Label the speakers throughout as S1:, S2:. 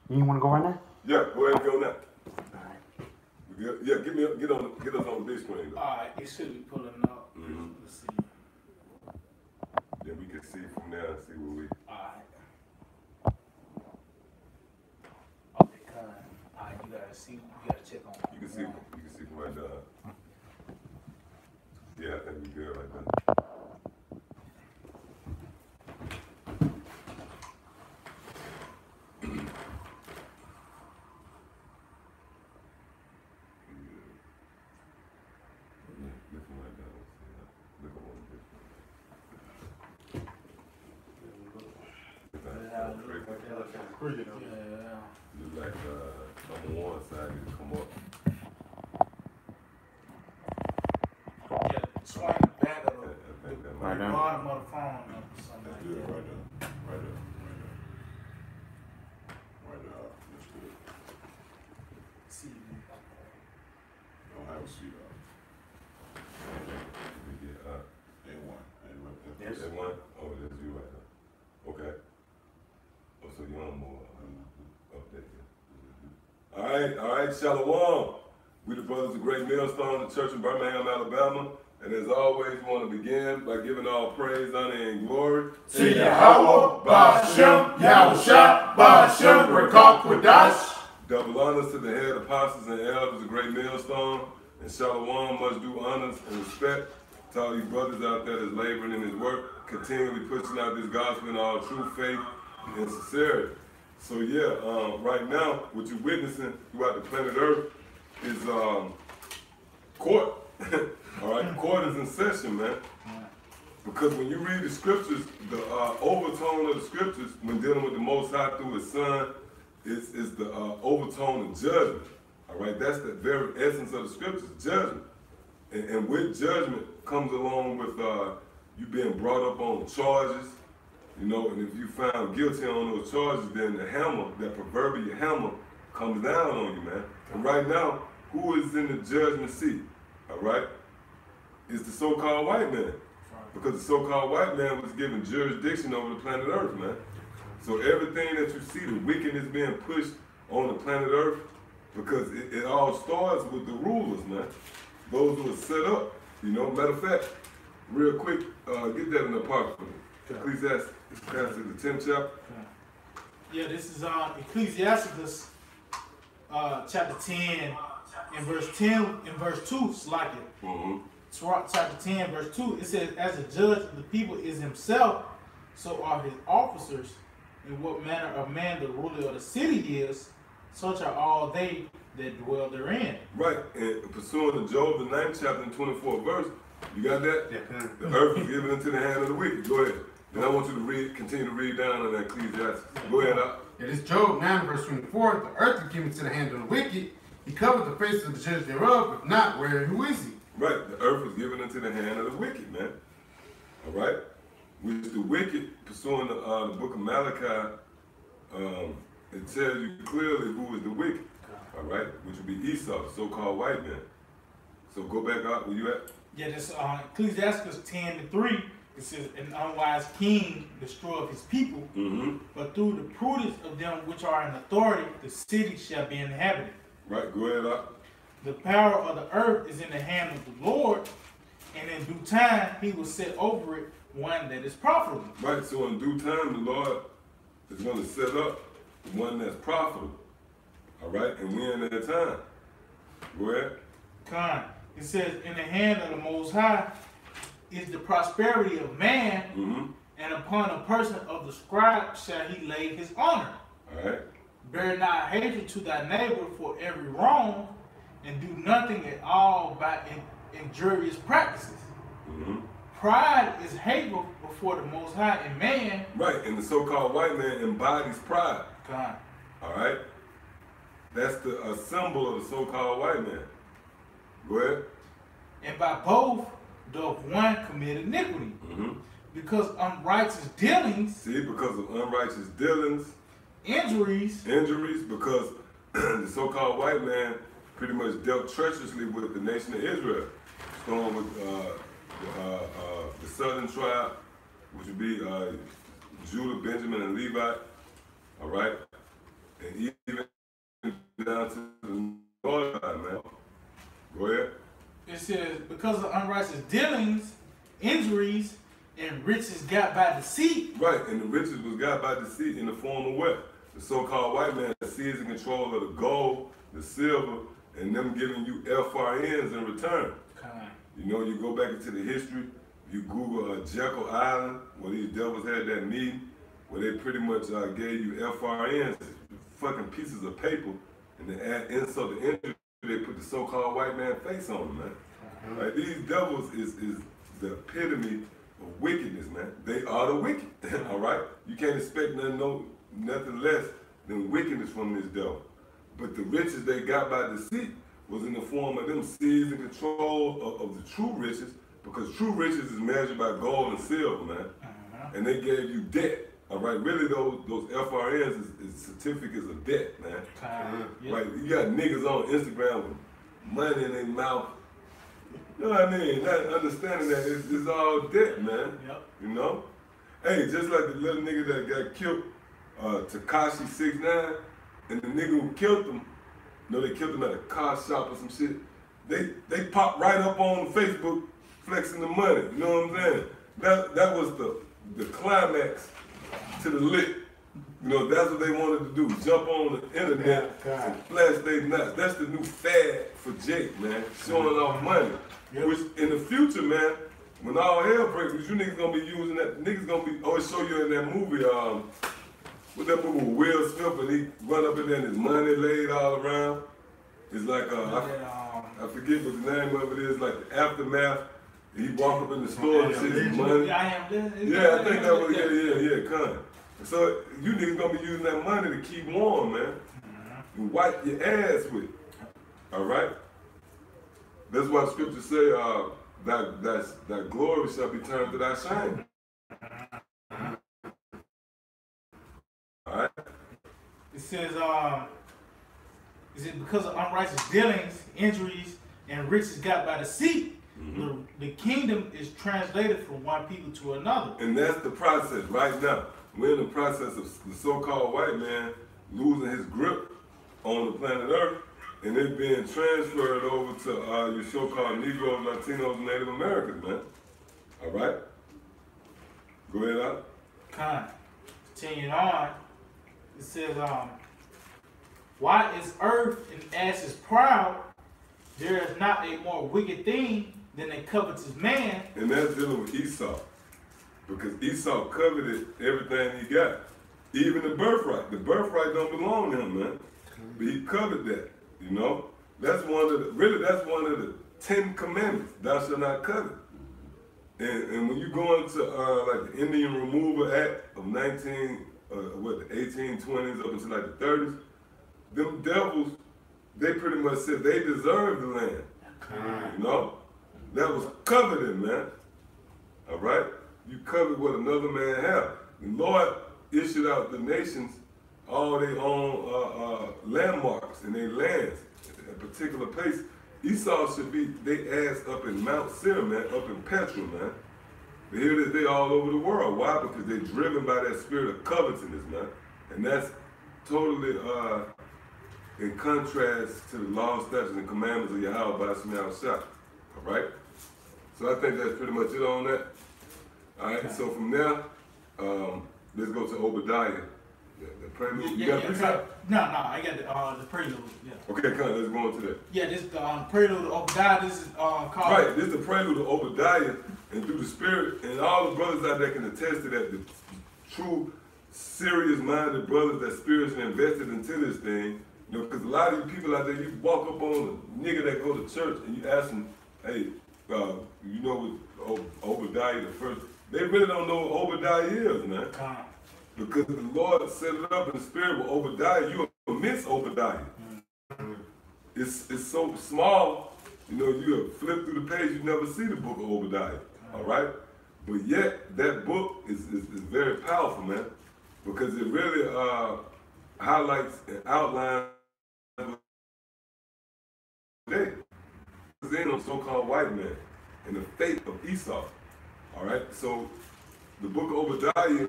S1: You want to go right now?
S2: Yeah, go ahead and go now.
S1: Alright.
S2: We good? Yeah, get us on the big screen though.
S3: Alright, it should be pulling up. Let's see.
S2: Then we can see from there and see where we.
S3: Alright. Okay, alright, you gotta see, you gotta check on.
S2: You can see from right there. Yeah, I think we good right there.
S3: Yeah.
S2: Look like on one side it come up.
S3: Yeah, swing the back of
S2: I think that
S3: the
S2: might
S1: Right now.
S3: bottom of the phone or something
S4: That's
S3: like
S4: good,
S3: that.
S4: right there. Right there. Right there. That's good.
S3: See,
S4: Don't have a seat up.
S2: we get
S4: A1.
S1: Yes.
S2: that one? Oh, that's you right there. Okay. Oh, so you on more up there. All right, Shalom. We the brothers of Great Millstone, the church in Birmingham, Alabama. And as always, we want to begin by giving all praise, honor, and glory
S4: To Yahweh, Ba'ashem, Yahushua, Ba'ashem, Rekah Kodash.
S2: Double honors to the head apostles and elders of Great Millstone. And Shalom must do honors and respect to all these brothers out there that's laboring in his work, continually pushing out this gospel in all true faith and sincerity. So yeah, right now, what you're witnessing throughout the planet Earth is court. All right, court is in session, man. Because when you read the scriptures, the overtone of the scriptures, when dealing with the Most High through His Son, is the overtone of judgment. All right, that's the very essence of the scriptures, judgment. And with judgment comes along with you being brought up on charges, you know, and if you found guilty on those charges, then the hammer, that proverbial hammer, comes down on you, man. And right now, who is in the judgment seat? All right, is the so-called white man. Because the so-called white man was given jurisdiction over the planet Earth, man. So everything that you see, the wickedness being pushed on the planet Earth, because it all starts with the rulers, man. Those who are set up, you know. Matter of fact, real quick, get that in the apocrypha. Ecclesiastes, the 10th chapter.
S3: Yeah, this is Ecclesiasticus chapter 10 and verse 10 and verse 2. It's like it. Chapter 10 verse 2. It says, as a judge of the people is himself, so are his officers. In what manner of man the ruler of the city is, such are all they that dwell therein.
S2: Right, and pursuing to Job, the 9th chapter and 24th verse, you got that?
S1: Yeah.
S2: The earth is given into the hand of the wicked. Go ahead. Then I want you to continue to read down on that Ecclesiastes. Go ahead, Al.
S5: It is Job 9, verse 24. The earth is given to the hand of the wicked. He covered the face of the judge thereof, if not, who is he?
S2: Right, the earth was given into the hand of the wicked, man. All right? Which the wicked, pursuing the book of Malachi, it tells you clearly who is the wicked. All right? Which would be Esau, the so-called white man. So go back out where you at.
S3: Yeah, this Ecclesiasticus 10 and 3. It says, an unwise king destroyeth his people, but through the prudence of them which are in authority, the city shall be inhabited.
S2: Right, go ahead out.
S3: The power of the earth is in the hand of the Lord, and in due time he will set over it one that is profitable.
S2: Right, so in due time the Lord is going to set up the one that's profitable. All right, and we're in that time. Go ahead.
S3: Con. It says, in the hand of the Most High is the prosperity of man, and upon a person of the scribe shall he lay his honor.
S2: All right.
S3: Bear not hatred to thy neighbor for every wrong, and do nothing at all by injurious practices. Pride is hateful before the Most High and man.
S2: Right, and the so-called white man embodies pride.
S3: Con.
S2: All right? That's a symbol of the so-called white man. Go ahead.
S3: And by both doth one commit iniquity. Because unrighteous dealings.
S2: See, because of unrighteous dealings.
S3: Injuries.
S2: Because the so-called white man pretty much dealt treacherously with the nation of Israel. Starting with the southern tribe, which would be Judah, Benjamin, and Levi. All right? And
S3: because of unrighteous dealings, injuries, and riches got by deceit.
S2: Right, and the riches was got by deceit in the form of what? The so-called white man sees in control of the gold, the silver, and them giving you FRNs in return. You know, you go back into the history, you Google Jekyll Island, where these devils had that meeting, where they pretty much gave you FRNs, fucking pieces of paper, and to add insult to injury, they put the so-called white man face on them, man. Like, these devils is the epitome of wickedness, man. They are the wicked, all right? You can't expect nothing less than wickedness from this devil. But the riches they got by deceit was in the form of them seizing control of the true riches, because true riches is measured by gold and silver, man. And they gave you debt, all right? Really, those FRNs is certificates of debt, man. Like, you got niggas on Instagram with money in their mouth. You know what I mean? Not understanding that it's all debt, man.
S3: Yep.
S2: You know? Hey, just like the little nigga that got killed, Tekashi 6ix9ine, and the nigga who killed him, you know, they killed him at a car shop or some shit. They popped right up on Facebook flexing the money. You know what I'm saying? That was the climax to the lick. You know, that's what they wanted to do. Jump on the internet and flash their nuts. That's the new fad for Jake, man. Showing off money. Which in the future, man, when all hell breaks loose, you niggas gonna be using that. Niggas gonna be always show you in that movie, with that movie with Will Smith, and he run up in there and his money laid all around. It's like I forget what the name of it is, like the Aftermath. He walk up in the store and see his money. Yeah, I think that was yeah, kind. So you niggas gonna be using that money to keep warm, man. And wipe your ass with. All right. That's why the scriptures say that glory shall be turned to thy shame. All right.
S3: It says, is it because of unrighteous dealings, injuries, and riches got by deceit? The kingdom is translated from one people to another.
S2: And that's the process right now. We're in the process of the so-called white man losing his grip on the planet Earth, and it's being transferred over to your so-called Negroes, Latinos, and Native Americans, man. All right? Go ahead, Al.
S3: Continuing on, it says, why is earth and ashes proud? There is not a more wicked thing than a covetous man.
S2: And that's dealing with Esau. Because Esau coveted everything he got. Even the birthright. The birthright don't belong to him, man. But he covered that, you know? That's one of the 10 commandments. Thou shalt not covet. And when you go into like the Indian Removal Act of the 1820s up until like the 30s, them devils, they pretty much said they deserved the land. You know? That was coveted, man. All right? You covered what another man had. The Lord issued out the nations all their own landmarks and their lands at a particular place. Esau should be, they ass up in Mount Seir, man, up in Petra, man. But here it is, they all over the world. Why? Because they're driven by that spirit of covetousness, man. And that's totally in contrast to the law, statutes, and commandments of Yahweh by Shema Shah. All right? So I think that's pretty much it on that. All right, so from there, let's go to Obadiah. The prelude. You got
S3: No, I got the prelude. Yeah.
S2: Okay, come on, let's go into that.
S3: Yeah, this the prelude of Obadiah. This is called.
S2: Right, this is the prelude of Obadiah, and through the Spirit, and all the brothers out there can attest to that. The true, serious-minded brothers that spiritually invested into this thing. You know, because a lot of you people out there, you walk up on a nigga that go to church and you ask them, hey, you know what Obadiah the first. They really don't know what Obadiah is, man. Because the Lord set it up in the spirit with Obadiah. You will miss Obadiah. It's so small, you know, you flip through the page, you never see the book of Obadiah. All right? But yet, that book is very powerful, man. Because it really highlights and outlines today. It's in on so-called white man and the fate of Esau. All right, so the book of Obadiah,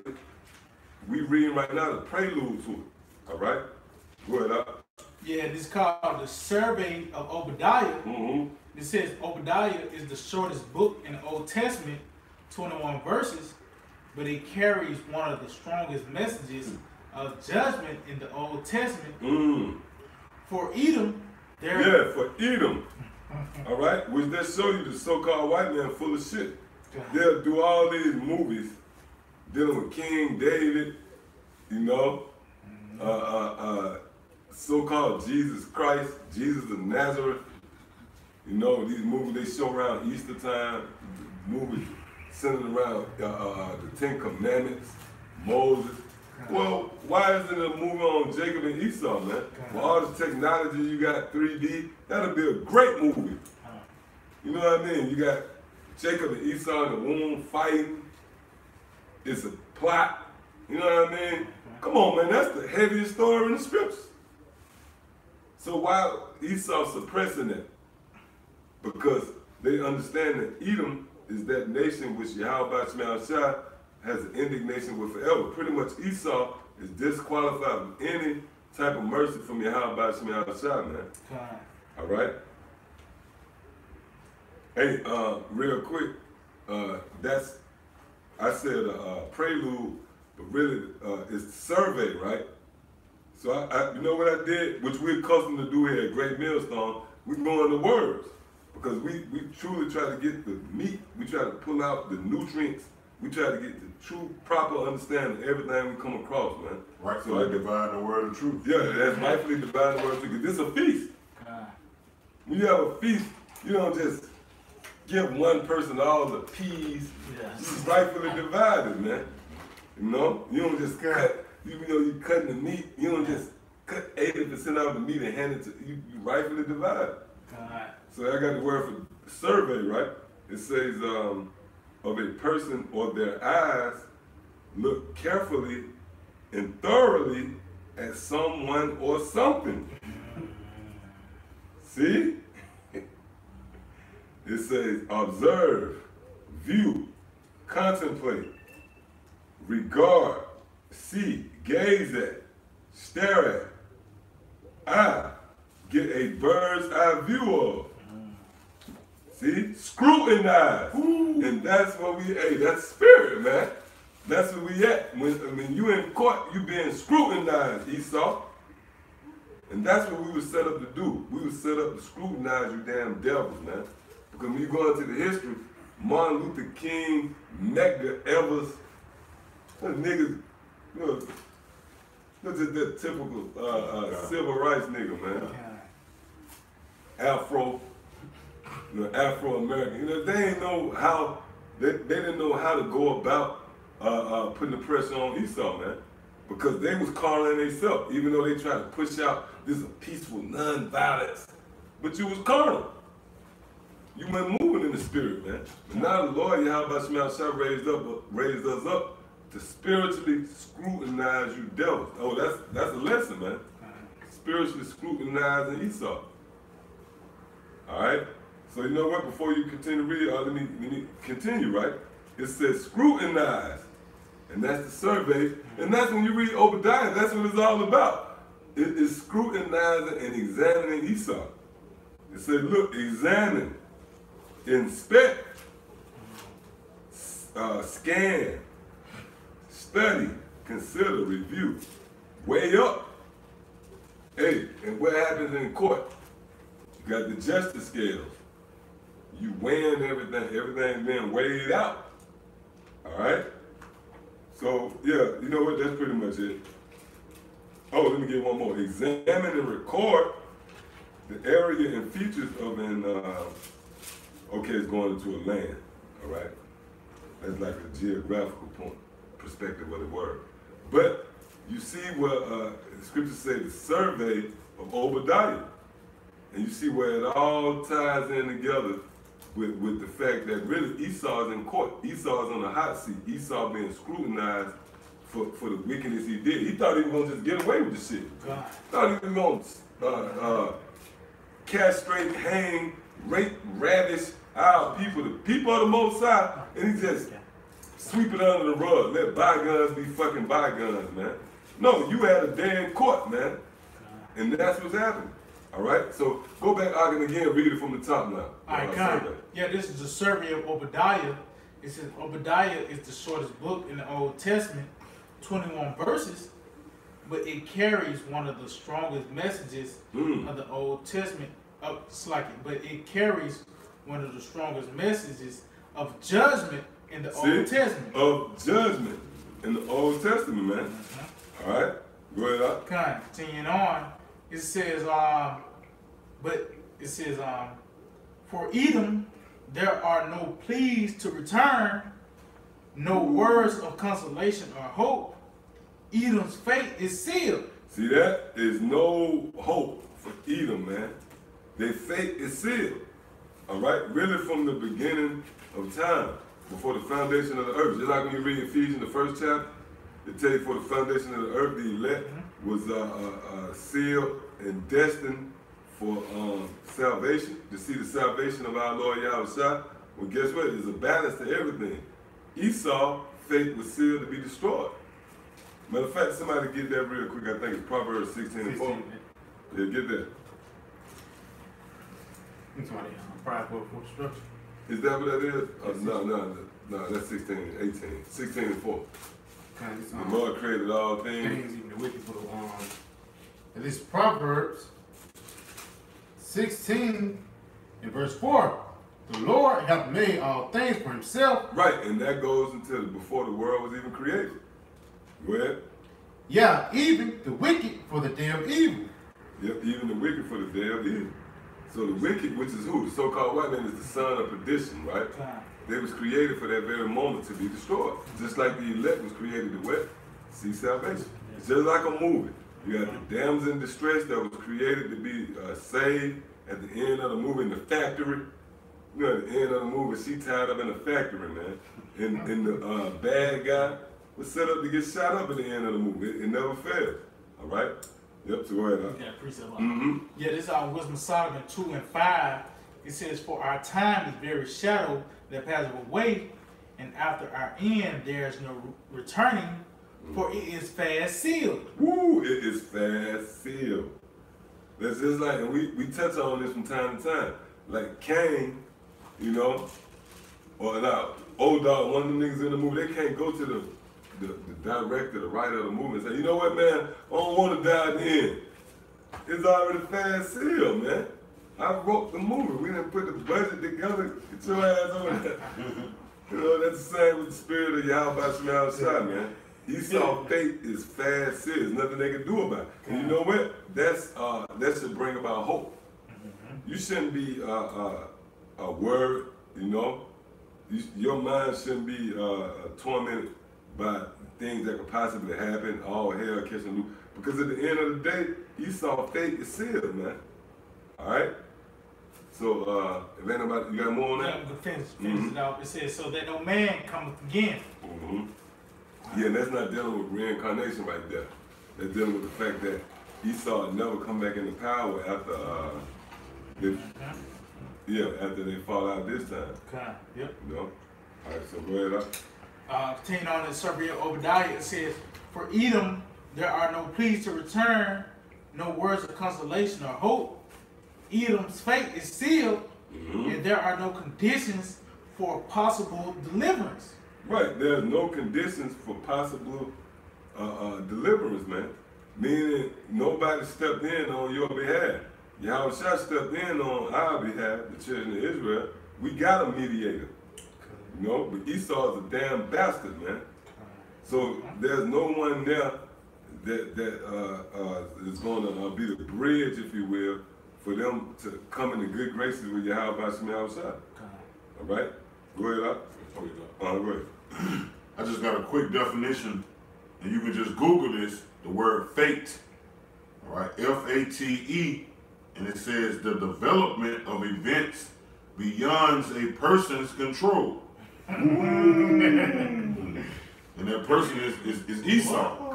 S2: we reading right now the prelude to it. All right, go ahead.
S3: Yeah, this is called the Survey of Obadiah. It says Obadiah is the shortest book in the Old Testament, 21 verses, but it carries one of the strongest messages of judgment in the Old Testament. For Edom,
S2: Yeah, for Edom. All right, which they show you the so-called white man full of shit. They'll do all these movies dealing with King David, you know, so-called Jesus Christ, Jesus of Nazareth. You know, these movies they show around Easter time, movies centered around the Ten Commandments, Moses. Well, why isn't it a movie on Jacob and Esau, man? With all the technology you got, 3D, that'll be a great movie. You know what I mean? You got Jacob and Esau in the womb fighting. It's a plot. You know what I mean? Come on, man, that's the heaviest story in the scriptures. So why Esau suppressing that? Because they understand that Edom is that nation which Yahweh Shema Shai has an indignation with forever. Pretty much Esau is disqualified from any type of mercy from Yahweh Shema Shai, man. All right? Hey, real quick, that's, I said a prelude, but really it's the survey, right? So I you know what I did, which we're accustomed to do here at Great Millstone, we go into words. Because we truly try to get the meat, we try to pull out the nutrients, we try to get the true, proper understanding of everything we come across, man.
S4: Rightfully
S2: So
S4: divine the word of truth.
S2: Yeah, that's rightfully divine the word of truth. Because this is a feast. When you have a feast, you don't just give one person all the peas. It's rightfully divided, man. You know? You don't just cut, you know, you cutting the meat, you don't just cut 80% of the meat and hand it to you. You rightfully divide. So I got the word for survey, right? It says of a person or their eyes look carefully and thoroughly at someone or something. See? It says observe, view, contemplate, regard, see, gaze at, stare at, get a bird's eye view of. See? Scrutinize. And that's what we, hey, that's spirit, man. That's where we at. When you in court, you being scrutinized, Esau. And that's what we were set up to do. We were set up to scrutinize you damn devils, man. Because when you go into the history, Martin Luther King, Medgar Evers, those niggas, you know, just that typical civil rights nigga, man. Afro, you know, Afro-American. You know, they didn't know how, they didn't know how to go about putting the pressure on Esau, man. Because they was carnal in themselves, even though they tried to push out this peaceful non-violence. But you was carnal. You weren't moving in the spirit, man. And now the Lord, Yahweh Shema Shai raised us up to spiritually scrutinize you devils. Oh, that's a lesson, man. Spiritually scrutinizing Esau. All right? So you know what? Before you continue to read, let me continue, right? It says scrutinize. And that's the survey. And that's when you read Obadiah, that's what it's all about. It is scrutinizing and examining Esau. It says, look, examine, inspect, scan, study, consider, review, weigh up. Hey, and what happens in court? You got the justice scales. You weighing everything's being weighed out. All right? So, yeah, you know what? That's pretty much it. Oh, let me get one more. Examine and record the area and features of an, okay, it's going into a land, all right? That's like a geographical perspective of the word. But you see where the scriptures say the survey of Obadiah. And you see where it all ties in together with the fact that really Esau is in court. Esau is on the hot seat. Esau being scrutinized for the wickedness he did. He thought he was going to just get away with the shit.
S3: God.
S2: Thought he was going to castrate, hang, rape, ravish our people, the people of the Most High, and he just sweep it under the rug. Let bygones be fucking bygones, man. No, you had a day in court, man. And that's what's happening. All right, so go back again and again, read it from the top now.
S3: All right, kind. Yeah, this is the survey of Obadiah. It says Obadiah is the shortest book in the Old Testament, 21 verses, but it carries one of the strongest messages of the Old Testament. But it carries one of the strongest messages of judgment in the Old Testament.
S2: Of judgment in the Old Testament, man. All right, go ahead up.
S3: Kind. Continuing on, it says, for Edom, there are no pleas to return, no words of consolation or hope. Edom's fate is sealed.
S2: See that? There's no hope for Edom, man. Their fate is sealed. All right? Really from the beginning of time, before the foundation of the earth. Just like when you read Ephesians, the first chapter, it tells you for the foundation of the earth, the elect was sealed and destined for salvation, to see the salvation of our Lord Yahushua. Well, guess what? There's a balance to everything. Esau, fate was sealed to be destroyed. Matter of fact, somebody get that real quick. I think it's Proverbs 16:4. Yeah, get that.
S5: Somebody pride for structure.
S2: Is that what that is? No, that's 18, 16:4. The Lord created all things.
S5: Even the wicked for the at least Proverbs 16 and verse 4. The Lord hath made all things for himself.
S2: Right, and that goes until before the world was even created. Go ahead.
S5: Yeah, even the wicked for the day of evil.
S2: Yep, even the wicked for the day of evil. So the wicked, which is who? The so-called white man is the son of perdition, right? They was created for that very moment to be destroyed. Just like the elect was created to what? See salvation. It's just like a movie. You got the damsel in distress that was created to be saved at the end of the movie in the factory. You know, at the end of the movie, she tied up in the factory, man. And the bad guy was set up to get shot up at the end of the movie. It never failed. All right? Yep, so go ahead.
S3: Yeah, precept. Yeah, this is Wisdom of Solomon 2 and 5. It says, for our time is very shadow that passeth away, and after our end there is no returning, for it is fast sealed.
S2: Woo, it is fast sealed. That's just like, and we touch on this from time to time. Like Cain, you know, or now, old dog, one of the niggas in the movie, they can't go to the director, the writer of the movie and say, you know what, man, I don't want to die at the end. It's already fast sealed, man. I wrote the movie. We didn't put the budget together. Get your ass on that. You know, that's the same with the spirit of Yahweh Shai, man. Esau fate is fast sealed. There's nothing they can do about it. And you know what? That should bring about hope. You shouldn't be a word, you know. Your mind shouldn't be tormented by things that could possibly happen, all hell catching loose. Because at the end of the day, Esau fate is sealed, man. All right? So, if ain't nobody, you got more on that?
S3: Yeah, I'm going to finish it out. It says, so that no man cometh again.
S2: Yeah, and that's not dealing with reincarnation right there. That's dealing with the fact that Esau had never come back into power after, after they fall out this time.
S3: Okay, yep.
S2: You know? All right, so go ahead up.
S3: Continuing on the survey of Obadiah, it says, for Edom, there are no pleas to return, no words of consolation or hope. Edom's fate is sealed, and there are no conditions for possible deliverance.
S2: Right, there's no conditions for possible deliverance, man. Meaning nobody stepped in on your behalf. Yahushua stepped in on our behalf, the children of Israel. We got a mediator. You know, but Esau is a damn bastard, man. So there's no one there that is going to be the bridge, if you will, for them to come into good graces with Yahweh Yahushua. All right? Go ahead, up. Go ahead.
S4: I just got a quick definition, and you can just Google this, the word fate. All right, F-A-T-E, and it says the development of events beyond a person's control. And that person is Esau. All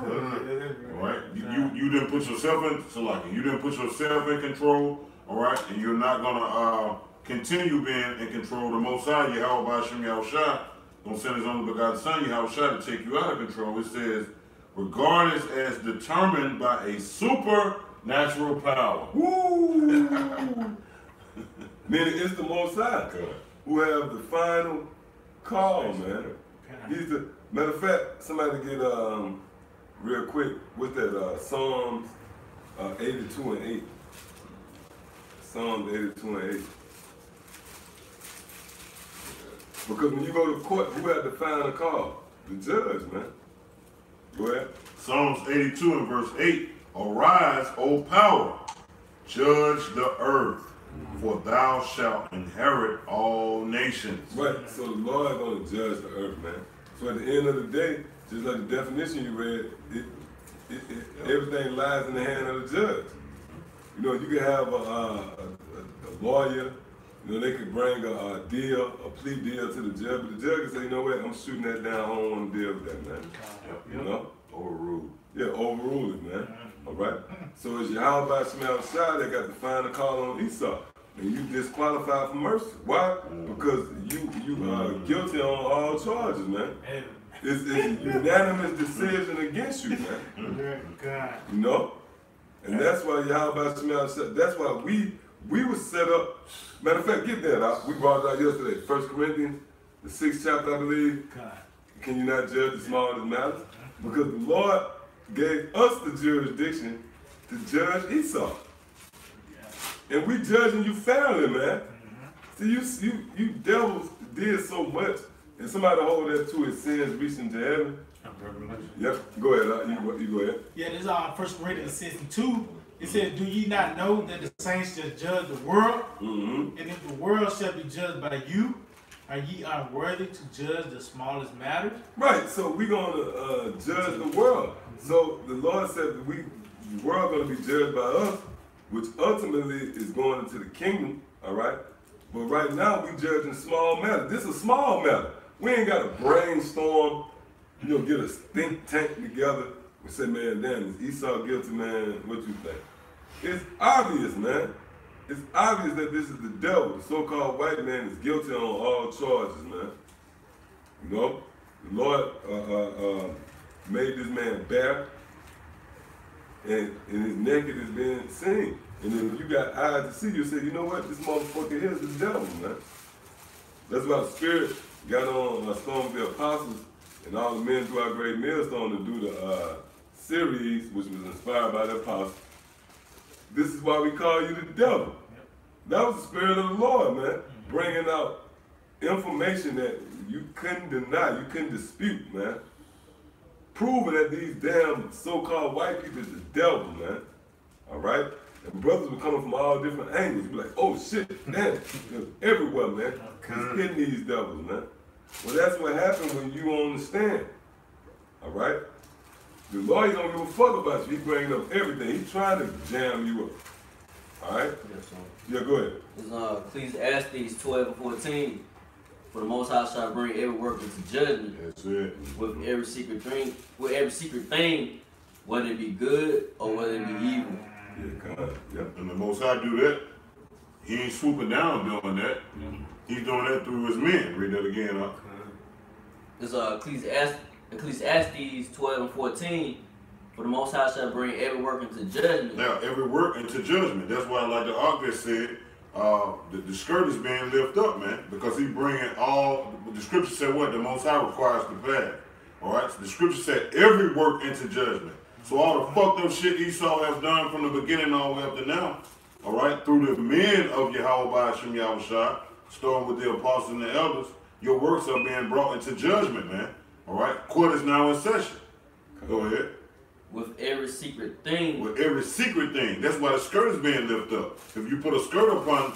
S4: right, you didn't put yourself in, Salaki, you didn't put yourself in control. All right, and you're not gonna continue being in control. The Most High, Yahweh B'Ashem Yahushua, gonna send His only begotten Son Yahushua to take you out of control. It says, regardless as determined by a super natural power.
S2: Woo! Meaning it's the Most High who have the final call, man. He's the matter of fact. Somebody get real quick with that Psalms 82 and 8. Psalms 82 and 8. Because when you go to court, who had the final call? The judge, man. Go ahead.
S4: Psalms 82 and verse 8. Arise, O power, judge the earth, for thou shalt inherit all nations.
S2: Right, so the Lord is going to judge the earth, man. So at the end of the day, just like the definition you read, everything lies in the hand of the judge. You know, you can have a lawyer, you know, they could bring a plea deal to the judge, but the judge can say, you know what, I'm shooting that down, I don't want to deal with that, man. You know?
S4: Overruled.
S2: Yeah, overrule it, man. All right? So it's Yahweh Shemel Shai that got the final call on Esau. And you disqualified for mercy. Why? Because you are guilty on all charges, man. It's a unanimous decision against you, man. You know? And that's why Yahweh Shemel Shai, that's why we were set up. Matter of fact, get that. We brought it out yesterday. 1 Corinthians, the 6th chapter, I believe. Can you not judge the smallest matters? Because the Lord gave us the jurisdiction to judge Esau. And we judging you fairly, man. See, you devils did so much, and somebody hold that to his sins reaching to heaven. Yep, go ahead, you go ahead.
S3: Yeah, this is 1 Corinthians 6:2. It says, do ye not know that the saints shall judge the world? And if the world shall be judged by you, are ye unworthy to judge the smallest matters?
S2: Right, so we're going to judge the world. So the Lord said that the world going to be judged by us, which ultimately is going into the kingdom, all right? But right now, we judging small matters. This is a small matter. We ain't got to brainstorm, you know, get a think tank together and say, man, damn, is Esau guilty, man? What you think? It's obvious, man. It's obvious that this is the devil. The so-called white man is guilty on all charges, man. You know? The Lord made this man bare, and his naked is being seen. And then if you got eyes to see, you say, you know what? This motherfucker here is the devil, man. That's why the Spirit got on Stone with the Apostles and all the men through our great millstone to do the series, which was inspired by the Apostles. This is why we call you the devil. That was the Spirit of the Lord, man, bringing out information that you couldn't deny, you couldn't dispute, man. Proving that these damn so-called white people is the devil, man. All right? And brothers were coming from all different angles. Be like, oh shit, damn, everywhere, man. He's hitting these devils, man. Well, that's what happened when you understand. All right? The Lord don't give a fuck about you. He bringing up everything. He's trying to jam you up. All right?
S6: Yes, sir.
S2: Yeah, go ahead.
S6: It's Ecclesiastes 12 and 14. For the Most High shall bring every work into judgment.
S4: That's it.
S6: With every secret thing, whether it be good or whether it be evil.
S2: Yeah, God. Yep.
S4: And the Most High do that. He ain't swooping down doing that. He's doing that through his men. Read that again, huh?
S6: It's Ecclesiastes 12 and 14. For the Most High shall bring every work into judgment.
S4: Now, every work into judgment. That's why, like the author said, the skirt is being lifted up, man, because he bringing all. The scripture said what the Most High requires to pass. All right, so the scripture said every work into judgment. So all the fucked up shit Esau has done from the beginning all the way up to now, all right, through the men of Yahweh Hashem Yahushua, starting with the apostles and the elders, your works are being brought into judgment, man. All right, court is now in session. Go ahead.
S6: With every secret thing.
S4: With every secret thing. That's why the skirt is being lifted up. If you put a skirt upon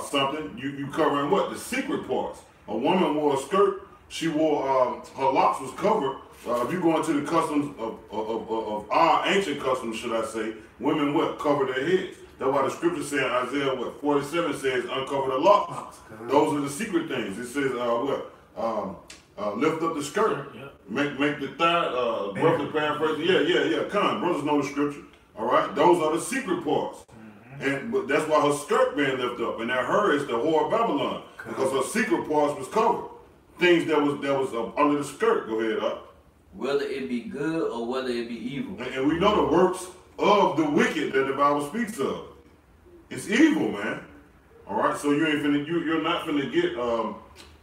S4: something, you covering what? The secret parts. A woman wore a skirt. She wore, her locks was covered. If you go into the customs of our ancient customs, should I say, women what? Cover their heads. That's why the scripture says, Isaiah 47 says, uncover the locks. Those are the secret things. It says, lift up the skirt. Make the thigh, roughly paraphrasing. Yeah. Come on, brothers know the scripture. All right, those are the secret parts. But that's why her skirt being lifted up. And that her is the whore of Babylon. Because her secret parts was covered. Things that was under the skirt. Go ahead,
S6: Whether it be good or whether it be evil.
S4: And we know the works of the wicked that the Bible speaks of. It's evil, man. All right, so you ain't finna, you're not finna get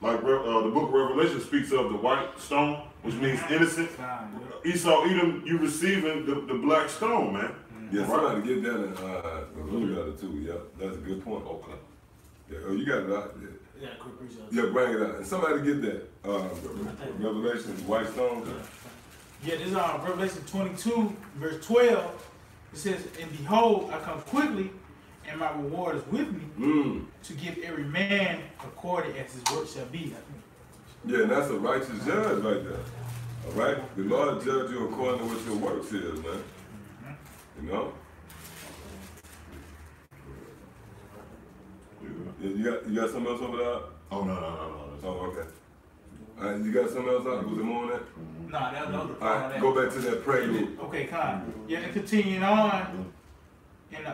S4: like the book of Revelation speaks of the white stone, which means innocent. Esau, Edom, you receiving the black stone, man.
S2: Yeah, somebody get that in the blue letter too. Yeah, that's a good point. Okay. Yeah, oh, you got it out.
S3: Yeah, quick research.
S2: Yeah, bring it out. And somebody get that. Revelation, white stone.
S3: Yeah, this is Revelation 22, verse 12. It says, "And behold, I come quickly, and my reward is with me, to give every man according as his work shall be."
S2: Yeah, and that's a righteous judge right there. All right? The Lord judge you according to what your works is, man. You know? Yeah, you got something else over there?
S4: Oh, no.
S2: Oh, okay. All right, you got something else out? Was there more on that?
S3: Nah, that was the
S2: All right, go back to that prelude.
S3: Okay, kind. Yeah, and continuing on in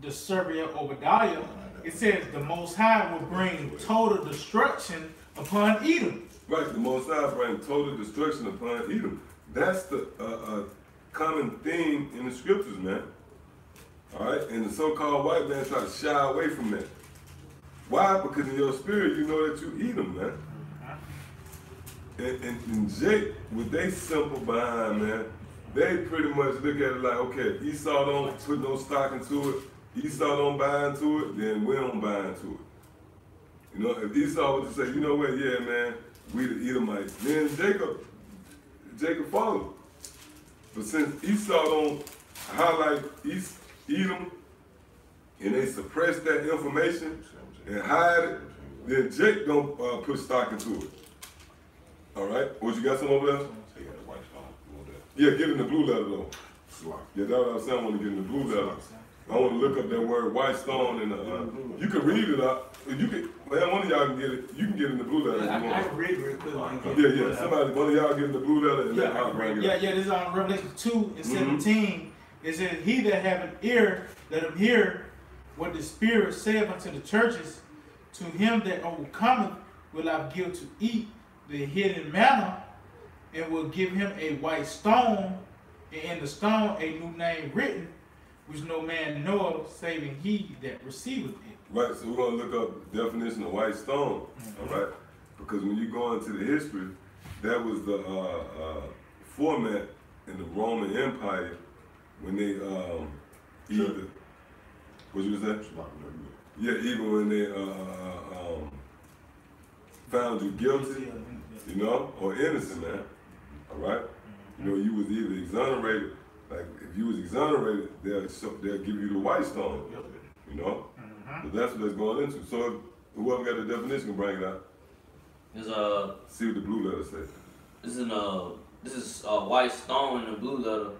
S3: the survey of Obadiah, it says the Most High will bring total destruction upon Edom.
S2: Right, the Most High bring total destruction upon Edom. That's the common theme in the scriptures, man. All right, and the so-called white man try to shy away from that. Why? Because in your spirit, you know that you Edom, man. And Jake, with they simple behind, man, they pretty much look at it like, okay, if Esau don't put no stock into it, Esau don't buy into it, then we don't buy into it. You know, if Esau was to say, you know what, yeah, man, we the Edomites, then Jacob followed. But since Esau don't highlight Edom, and they suppress that information and hide it, then Jake don't put stock into it. All right, what you got some over there? Yeah, get in the blue letter though. Yeah, that's what I was saying. I want to get in the blue letter. I want to look up that word white stone and you can read it up. You can, man, one of y'all can get it. You can get in the blue letter.
S3: I can read it real quick.
S2: Yeah. Somebody, one of y'all get in the blue letter and then I'll bring it up.
S3: Yeah. This is on Revelation 2 and 17. It says, "He that have an ear, let him hear what the Spirit saith unto the churches. To him that overcometh will I give to eat the hidden manna, and will give him a white stone, and in the stone a new name written, which no man knoweth, saving he that receiveth it."
S2: Right, so we're going to look up the definition of white stone, all right? Because when you go into the history, that was the format in the Roman Empire when they either, what you say? Yeah, even when they found you guilty, you know, or innocent, man, all right? You know, you was either exonerated, like if you was exonerated, they'll give you the white stone, you know? But that's what that's going into. So whoever got the definition can bring it out.
S6: There's
S2: See what the blue letter says.
S6: this is white stone in the blue letter,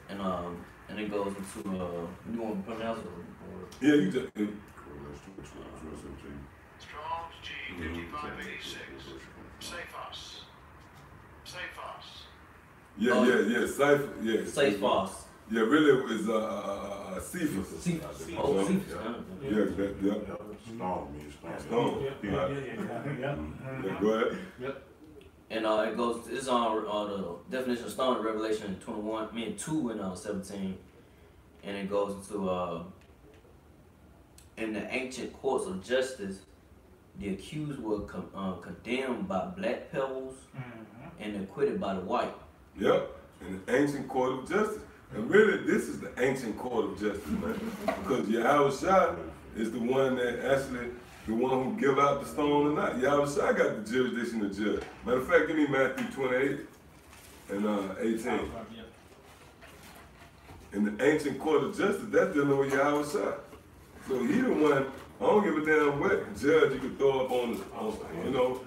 S6: and it goes into you want to pronounce it? Or?
S2: Yeah, you just.
S7: Strong's G5586. Saphos.
S2: Yeah. Cypher. Yeah.
S6: Cephas.
S2: Yeah, really, it was Cephas.
S6: Cephas.
S2: Yeah.
S4: Stone means
S2: Stone. Yeah, go ahead.
S3: Yep.
S6: And it goes. It's on the definition of stone in Revelation 2 and 17, and it goes into in the ancient courts of justice, the accused were condemned by black pebbles and acquitted by the white.
S2: Yep, in the ancient court of justice. And really, this is the ancient court of justice, man. Because Yahushua is the one that actually, the one who give out the stone or not. Yahushua got the jurisdiction to judge. Matter of fact, give me Matthew 28 and 18. In the ancient court of justice, that's dealing with Yahushua. So he the one, I don't give a damn what judge you could throw up on you know,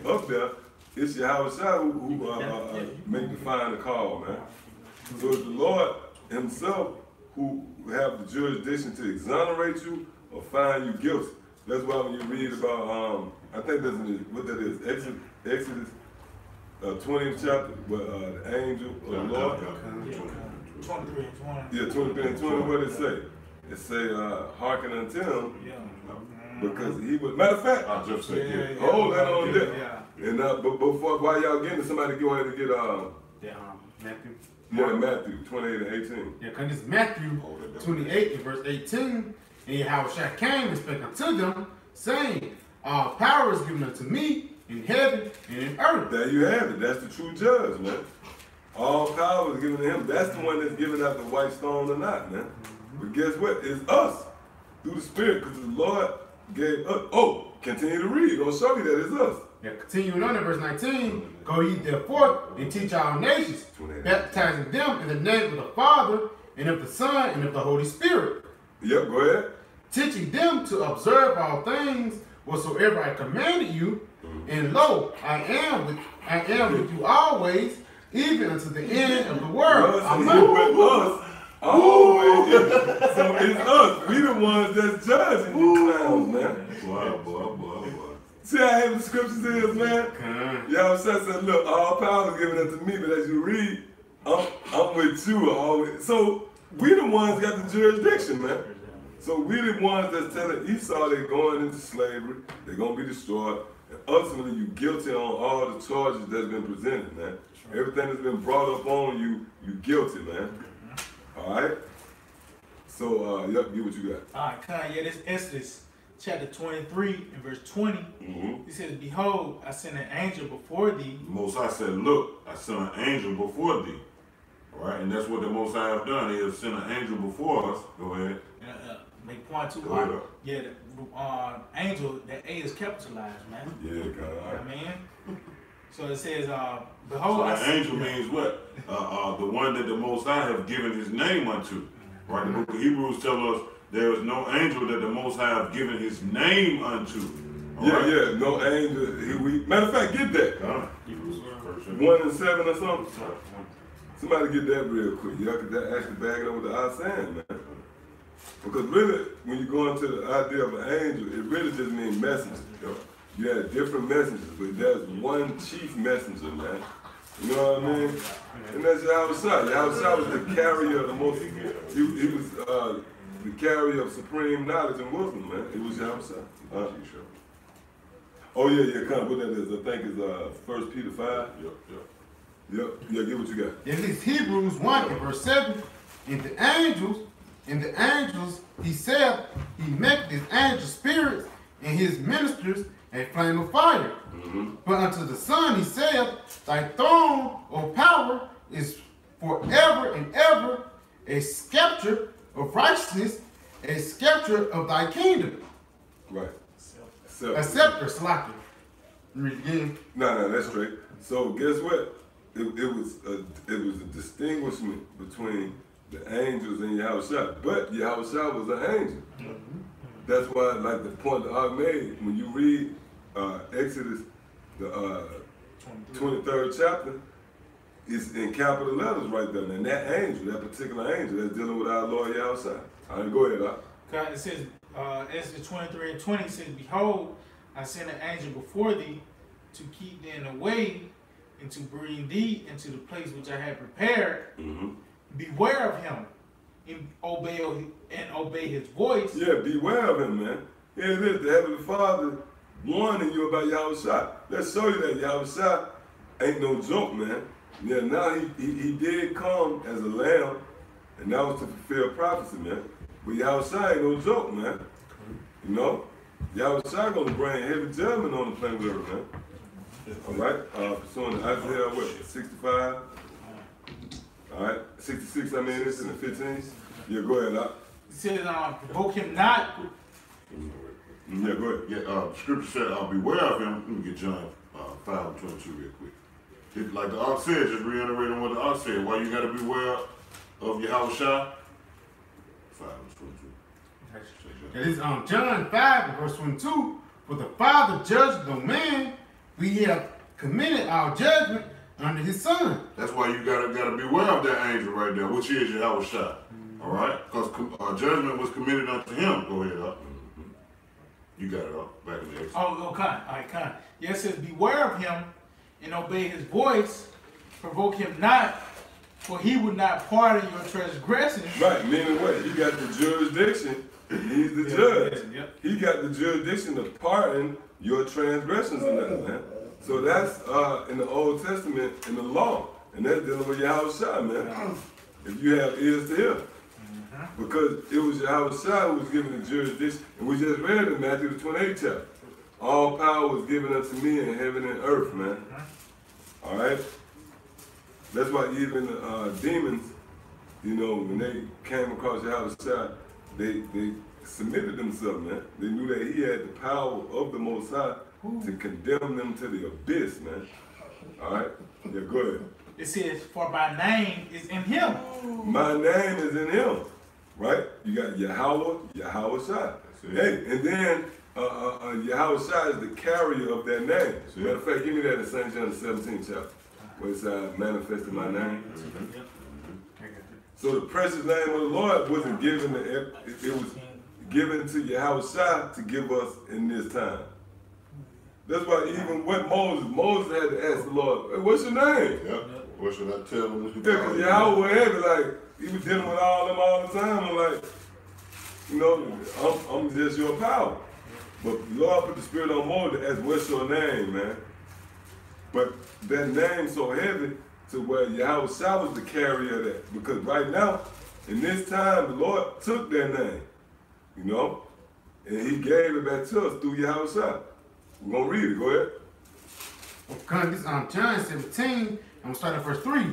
S2: up there. It's Yahushua who make the final call, man. So it's the Lord himself who have the jurisdiction to exonerate you or find you guilty. That's why when you read about, I think that's what that is, Exodus 20th chapter, where the angel of the Lord.
S3: 23 and 20.
S2: Yeah, 23 and 20, what did it say? It say, hearken unto him, because he was, matter of fact,
S4: I just said,
S2: hold that on there. And but before, while y'all getting it, somebody go ahead and get,
S1: Matthew.
S2: Yeah, Matthew 28 and 18.
S5: Yeah, because it's Matthew 28 and verse 18. And Yahushua came and spake unto them, saying, all power is given unto me in heaven and in earth.
S2: There you have it. That's the true judge, man. All power is given to him. That's the one that's giving out the white stone or not, man. But guess what? It's us through the Spirit, because the Lord gave us. Oh, continue to read. Gonna show you that it's us.
S5: Yeah, continuing on in verse 19, go ye therefore and teach our nations, baptizing them in the name of the Father and of the Son and of the Holy Spirit.
S2: Yep, go ahead.
S5: Teaching them to observe all things whatsoever I commanded you, and lo, I am with you always, even unto the end of the world.
S2: So he with us always. So it's us. We the ones that's judging you clowns, man.
S4: Boy.
S2: See how heavy the scriptures is, man? Y'all said, look, all power is given unto me, but as you read, I'm with you always. So we the ones got the jurisdiction, man. So we the ones that's telling Esau they're going into slavery, they're going to be destroyed, and ultimately you guilty on all the charges that's been presented, man. Everything that's been brought up on you, you guilty, man. All right? So, yep, get what you got.
S3: All right, Con, yeah, this Exodus chapter 23 and verse 20. It says, behold, I sent an angel before thee.
S4: The Most High said, look, I sent an angel before thee. All right, and that's what the Most High have done. He has sent an angel before us. Go ahead.
S3: Make point to
S4: Go ahead.
S3: yeah, the angel, that A is capitalized, man.
S2: Yeah,
S3: You know
S2: God.
S3: what I mean? So it says,
S4: So
S3: behold, I
S4: an
S3: sent
S4: angel means what? The one that the Most High have given his name unto. Right? The book of Hebrews tell us there is no angel that the Most High have given his name unto. All
S2: Yeah,
S4: right?
S2: yeah, no angel. Matter of fact, get that.
S4: Hebrews
S2: 1 and 7 or something. Somebody get that real quick. Y'all could actually back it up with the I saying, man. Because really, when you go into the idea of an angel, it really just means messenger. You have different messengers, but there's one chief messenger, man. You know what I mean? And that's Yahushua. Yahushua was the carrier of the most, he was the carrier of supreme knowledge and wisdom, man. It was Yahushua. Oh yeah, kind of what that is. I think it's 1 Peter 5. Yep, yeah, get what you got.
S5: It is Hebrews 1 and verse 7. And the angels, he said, he make his angel spirits and his ministers a flame of fire. But unto the Son he said, thy throne, O power, is forever and ever, a scepter of righteousness, a scepter of thy kingdom.
S2: Right.
S5: A scepter, Salaki. Read it again.
S2: No, that's straight. So guess what? It was a distinguishment between the angels and Yahushua, but Yahushua was an angel. That's why, like the point that I made, when you read Exodus, the 23rd chapter, it's in capital letters right there. And that angel, that particular angel, that's dealing with our Lord Yahushua. All right, go ahead,
S3: God, it says, Exodus 23 and 20 says, behold, I send an angel before thee to keep thee in the way and to bring thee into the place which I have prepared. Beware of him and obey his voice.
S2: Yeah, beware of him, man. Here it is, the Heavenly Father warning you about Yahushua. Let's show you that Yahushua ain't no joke, man. Yeah, now he did come as a lamb, and that was to fulfill prophecy, man. But Yahushua ain't no joke, man. You know? Yahushua gonna bring heavy judgment on the planet of earth, man. All right? Pursuing Isaiah, 65? All right, 66, I mean, it's in the 15th. Yeah, go ahead, Doc.
S3: It says, provoke him not.
S2: Yeah, go ahead.
S4: Yeah, scripture said, beware of him. Let me get John 5:22 real quick. Like the Ark said, just reiterating what the Ark said. Why you got to beware of Yahushua? 5:22.
S5: It is John 5 verse 22. For the Father judged no man, we have committed our judgment under his Son.
S4: That's why you gotta beware of that angel right there, which is Yahushua. All right, because judgment was committed unto him. Go ahead, up. You got it up back in the Exodus.
S3: Oh, okay. All right, kind. Yeah, it says, beware of him and obey his voice. Provoke him not, for he would not pardon your transgressions.
S2: Right, meaning what? He got the jurisdiction. He's the judge.
S3: Yep.
S2: He got the jurisdiction to pardon your transgressions and that, man. So that's in the Old Testament in the law. And that's dealing with Yahweh Shai, man. If you have ears to hear. Because it was Yahweh Shai who was given the jurisdiction. And we just read in Matthew the 28th chapter. All power was given unto me in heaven and earth, man. All right? That's why even demons, you know, when they came across Yahweh Shai, they submitted themselves, man. They knew that he had the power of the Most High to condemn them to the abyss, man. All right? Yeah, go ahead.
S3: It says, for my name is in him.
S2: My name is in him, right? You got Yahweh Shai. Hey, and then Yahweh Shai is the carrier of that name. Matter of fact, give me that in St. John the 17th chapter, where it says, manifested my name. So the precious name of the Lord wasn't given to, it was given to Yahweh Shai to give us in this time. That's why even with Moses had to ask the Lord, hey, what's your name?
S4: Yep. What should I tell them?
S2: Yeah, because Yahweh had to, like, he was dealing with all them all the time. I'm like, you know, I'm just your power. But the Lord put the Spirit on Moses to ask, what's your name, man? But that name so heavy to where Yahweh Shai was the carrier of that. Because right now, in this time, the Lord took that name, you know, and he gave it back to us through Yahweh Shai. We're going to read it. Go ahead.
S5: Okay, this John 17, I'm going to start at verse 3.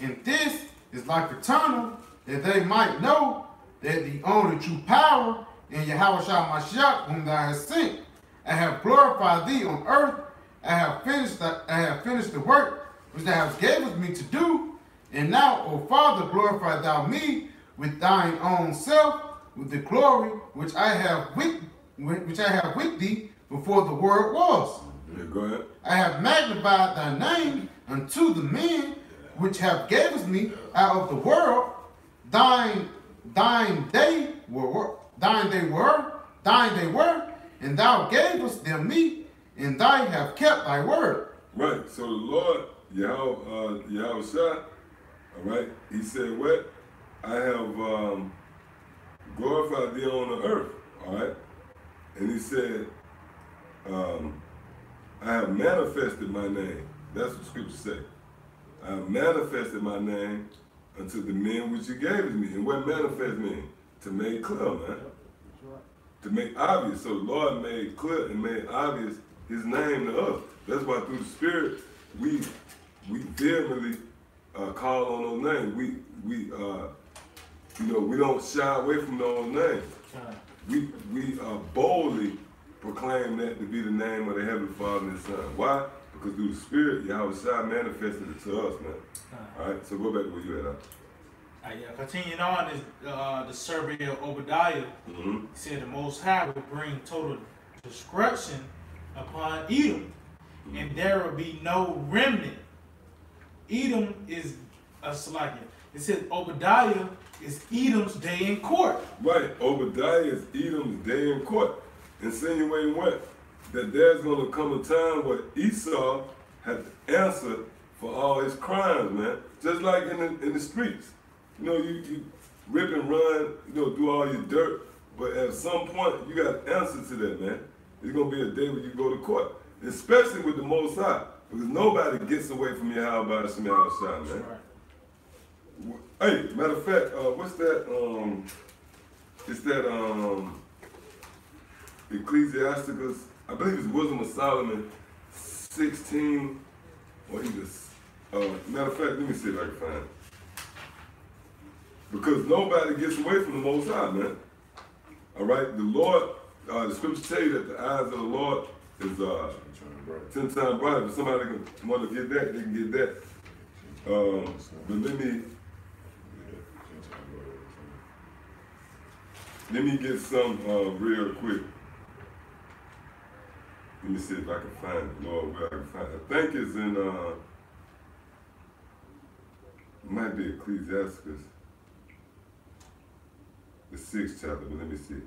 S5: And this is like eternal, that they might know that the only true power in Yahweh Shai Mashiach, whom thou hast sent, I have glorified thee on earth. I have finished the work which thou hast given me to do. And now, O Father, glorify thou me with thine own self, with the glory which I have with thee before the world was.
S2: Yeah, go ahead.
S5: I have magnified thy name unto the men which have given me out of the world. Thine they were, and thou gavest them me, and thou have kept thy word.
S2: Right. So the Lord, Yahweh Shai, all right, he said, what? I have glorified thee on the earth, all right? And he said, I have manifested my name. That's what scripture say. I have manifested my name unto the men which you gave me. And what manifest mean? To make clear, man. To make obvious. So the Lord made clear and made obvious his name to us. That's why through the Spirit, we vehemently call on those names. We don't shy away from those names. We boldly proclaim that to be the name of the Heavenly Father and His Son. Why? Because through the Spirit, Yahweh Shai manifested it to us, man. All right, so go back to where you at.
S3: Continuing on is the survey of Obadiah. He said the Most High will bring total destruction upon Edom, and there will be no remnant. Edom is a Salakia. It says Obadiah is Edom's day in court.
S2: Right, Obadiah is Edom's day in court, insinuating what? That there's going to come a time where Esau had to answer for all his crimes, man. Just like in the streets. You know, you rip and run, do all your dirt, but at some point, you got to answer to that, man. There's going to be a day when you go to court, especially with the Most High, because nobody gets away from Yahweh by Shema Shai, man. Hey, matter of fact, what's that? It's that Ecclesiasticus, I believe it's Wisdom of Solomon 16, or he just, matter of fact, let me see if I can find it. Because nobody gets away from the Most High, man. All right, the Lord, the scriptures tell you that the eyes of the Lord is 10 times brighter. If somebody can want to get that, they can get that. But let me get some real quick. Let me see if I can find it, Lord, where I can find it. I think it's in, it might be Ecclesiasticus, the 6th chapter, but let me see.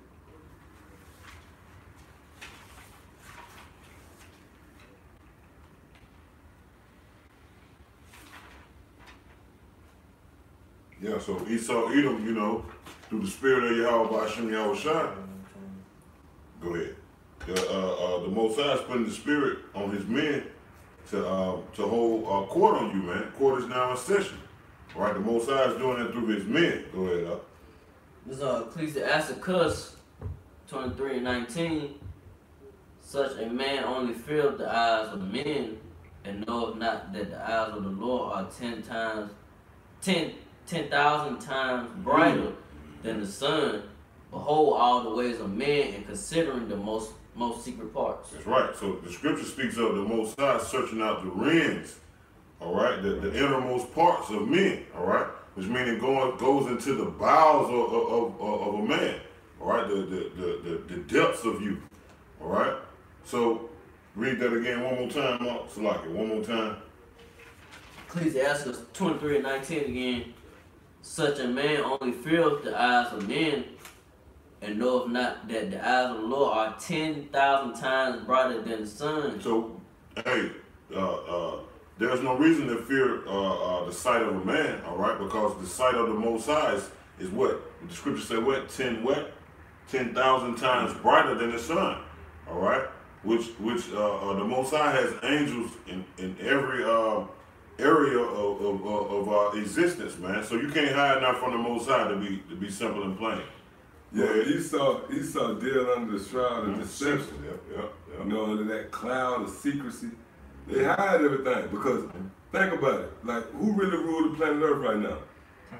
S4: Yeah, so Esau, Edom, through the Spirit of Yahweh Hashem Yahweh Shai. Go ahead. The Most High is putting the Spirit on his men to hold court on you, man. Court is now in session. All right, the Most High is doing it through his men. Go ahead,
S6: This is Ecclesiasticus 23:19. Such a man only feareth the eyes of the men, and knoweth not that the eyes of the Lord are 10,000 times brighter than the sun. Behold all the ways of men, and considering the most secret parts.
S4: That's right. So the scripture speaks of the Most High searching out the reins, all right, the innermost parts of men, all right, which means it goes into the bowels of a man, all right, the depths of you, all right. So read that again one more time, Mark Salaki, one more time.
S6: Ecclesiastes 23:19 again. Such a man only feareth the eyes of men, and knoweth not that the eyes of the Lord are 10,000 times brighter than the sun.
S4: So, hey, there's no reason to fear the sight of a man, all right, because the sight of the Most High is what? The scripture say what? 10,000 times brighter than the sun, all right? Which the Most High has angels in every area of existence, man. So you can't hide now from the Most High to be simple and plain.
S2: Yeah, Esau deal under the shroud of deception.
S4: Yep.
S2: You know, under that cloud of secrecy. They hide everything because, think about it, like, who really rule the planet Earth right now?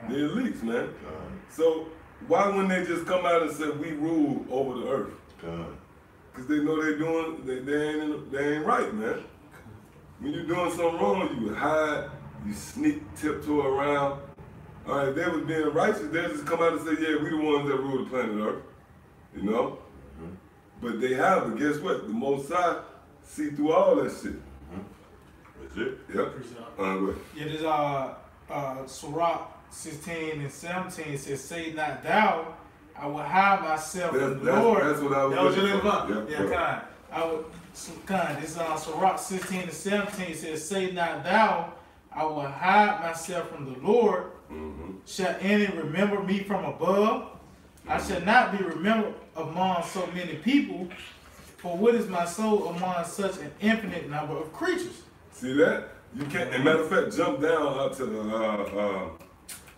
S2: The elites, man. So why wouldn't they just come out and say, we rule over the earth? Because they know they ain't right, man. When you're doing something wrong, you hide, you sneak, tiptoe around. All right, if they was being righteous, they'd just come out and say, yeah, we the ones that rule the planet Earth, you know? But they have, but guess what? The Most High see through all that shit.
S4: That's it.
S2: Yep. Go ahead.
S3: Yeah, there's Sirach 16 and 17 says, say not thou, I will hide myself from the Lord.
S2: That's what I was
S3: That was your
S2: looking
S3: little
S2: for.
S3: book. Yeah, kind. This Sirach 16 and 17 says, say not thou, I will hide myself from the Lord. Shall any remember me from above? I shall not be remembered among so many people, for what is my soul among such an infinite number of creatures?
S2: See that? You can't, as a matter of fact, jump down up to the